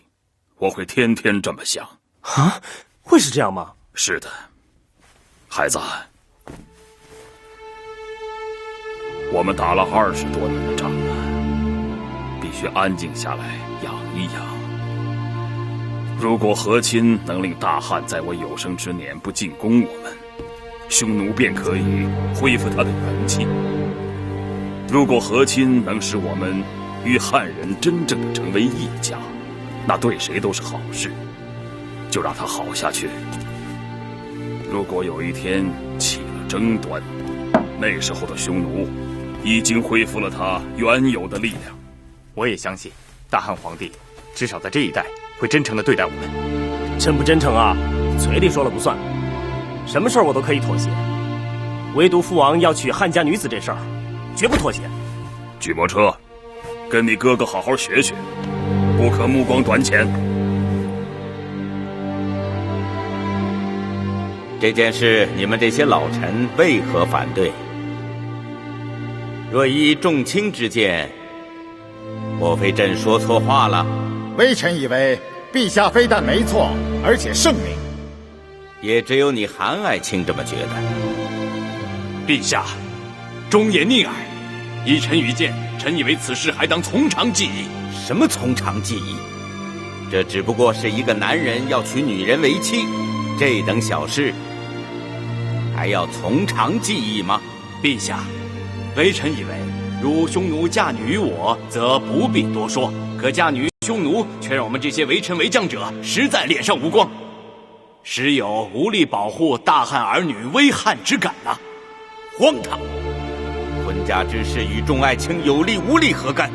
K: 我会天天这么想。
H: 啊？会是这样吗？
K: 是的，孩子，我们打了20多年的仗了，必须安静下来养一养。如果和亲能令大汉在我有生之年不进攻我们，匈奴便可以恢复他的元气。如果和亲能使我们与汉人真正的成为一家，那对谁都是好事，就让他好下去。如果有一天起了争端，那时候的匈奴已经恢复了他原有的力量。
L: 我也相信大汉皇帝至少在这一代会真诚地对待我们。
H: 真不真诚啊，嘴里说了不算，什么事儿我都可以妥协，唯独父王要娶汉家女子这事儿绝不妥协。
K: 举摩车，跟你哥哥好好学学，不可目光短浅。
D: 这件事你们这些老臣为何反对？若依众卿之见，莫非朕说错话了？
M: 微臣以为陛下非但没错，而且圣明。
D: 也只有你韩爱卿这么觉得。
Q: 陛下，忠言逆耳。依臣愚见，臣以为此事还当从长计议。
D: 什么从长计议？这只不过是一个男人要娶女人为妻，这等小事还要从长计议吗？
Q: 陛下，微臣以为，如匈奴嫁女于我，则不必多说；可嫁女于匈奴，却让我们这些为臣为将者实在脸上无光，实有无力保护大汉儿女危汉之感呐！
D: 荒唐！婚嫁之事与众爱卿有利无利何干？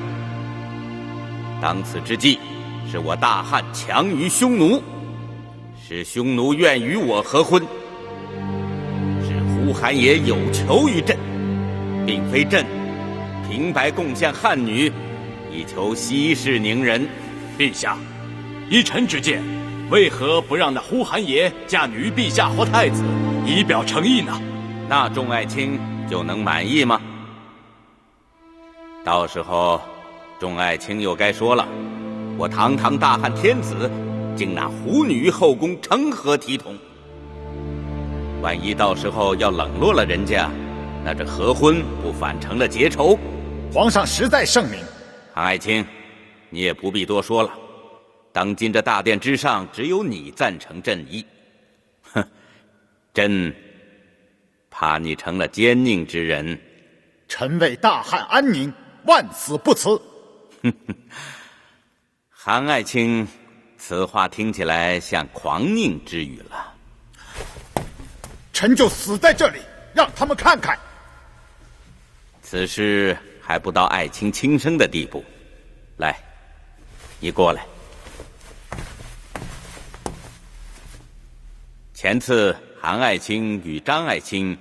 D: 当此之计，是我大汉强于匈奴，使匈奴愿与我合婚，是呼韩邪有求于朕，并非朕平白贡献汉女，以求息事宁人。
Q: 陛下，依臣之见，为何不让那呼韩邪嫁女于陛下或太子，以表诚意呢？
D: 那众爱卿就能满意吗？到时候众爱卿又该说了，我堂堂大汉天子，竟拿狐女后宫成何体统？万一到时候要冷落了人家，那这合婚不反成了结仇？
M: 皇上实在圣明。
D: 韩爱卿，你也不必多说了，当今这大殿之上，只有你赞成朕意。哼，朕怕你成了奸佞之人。
M: 臣为大汉安宁，万死不辞。
D: 韩爱卿，此话听起来像狂佞之语了。
M: 臣就死在这里，让他们看看。
D: 此事还不到爱卿轻生的地步。来，你过来。前次韩爱卿与张爱卿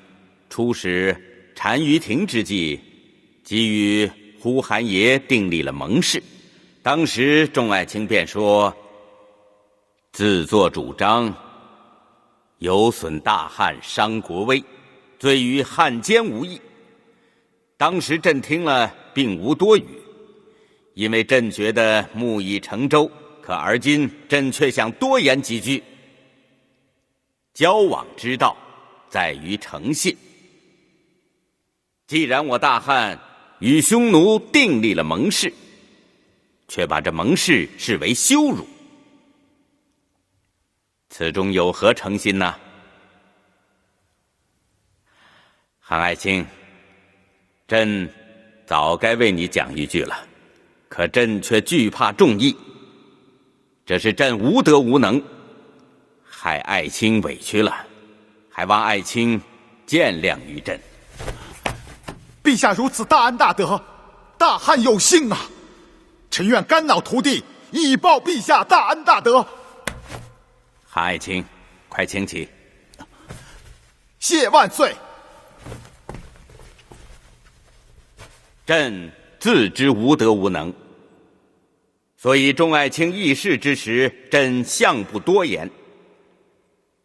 D: 出使单于庭之际，即与呼韩邪订立了盟誓。当时众爱卿便说，自作主张，有损大汉，伤国威，罪于汉奸无益。当时朕听了并无多语，因为朕觉得木已成舟，可而今朕却想多言几句。交往之道在于诚信。既然我大汉与匈奴订立了盟誓，却把这盟誓视为羞辱，此中有何诚心呢？韩爱卿，朕早该为你讲一句了，可朕却惧怕众议，这是朕无德无能，害爱卿委屈了，还望爱卿见谅于朕。
M: 陛下如此大恩大德，大汉有幸啊！臣愿肝脑涂地，以报陛下大恩大德。
D: 韩爱卿，快请起。
M: 谢万岁。
D: 朕自知无德无能，所以众爱卿议事之时，朕相不多言。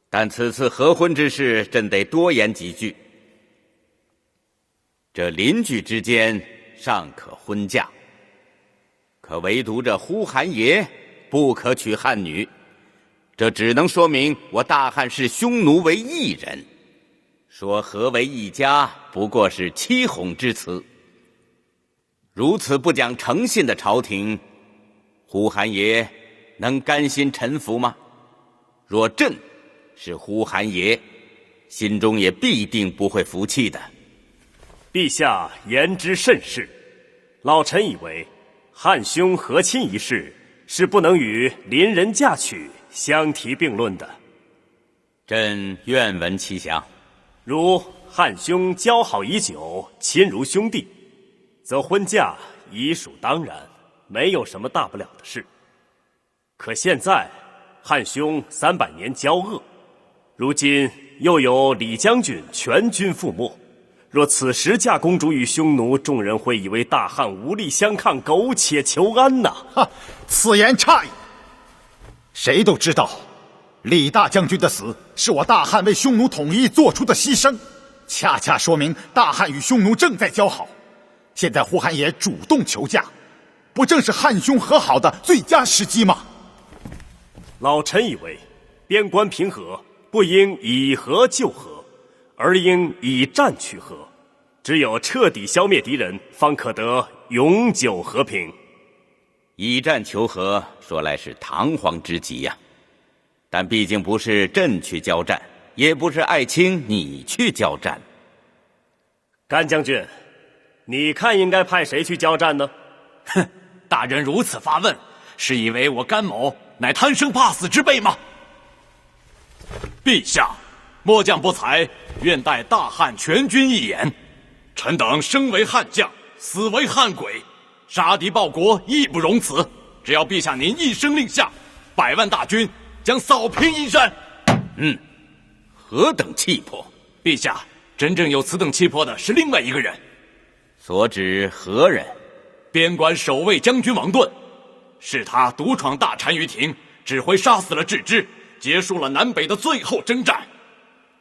D: 但此次合婚之事，朕得多言几句。这邻居之间尚可婚嫁，可唯独这呼韩爷不可娶汉女，这只能说明我大汉视匈奴为异人，说合为一家不过是欺哄之词。如此不讲诚信的朝廷，呼韩爷能甘心臣服吗？若朕是呼韩爷，心中也必定不会服气的。
H: 陛下言之甚是，老臣以为汉匈和亲一事是不能与邻人嫁娶相提并论的。
D: 朕愿闻其详。
H: 如汉匈交好已久，亲如兄弟，则婚嫁已属当然，没有什么大不了的事。可现在汉匈300年交恶，如今又有李将军全军覆没，若此时嫁公主与匈奴，众人会以为大汉无力相抗，苟且求安呐！
M: 哈，此言差矣。谁都知道，李大将军的死是我大汉为匈奴统一做出的牺牲，恰恰说明大汉与匈奴正在交好。现在呼韩爷主动求嫁，不正是汉匈和好的最佳时机吗？
H: 老臣以为，边关平和，不应以和救和，而应以战取和。只有彻底消灭敌人，方可得永久和平。
D: 以战求和，说来是堂皇之极呀。但毕竟不是朕去交战，也不是爱卿你去交战。
H: 甘将军，你看应该派谁去交战呢？
Q: 哼，大人如此发问，是以为我甘某乃贪生怕死之辈吗？陛下，末将不才，愿待大汉全军一演。臣等生为汉将，死为汉鬼，杀敌报国，义不容辞。只要陛下您一声令下，100万大军将扫平阴山。
D: 何等气魄！
Q: 陛下，真正有此等气魄的是另外一个人。
D: 所指何人？
Q: 边关守卫将军王盾，是他独闯大单于庭，指挥杀死了郅支，结束了南北的最后征战。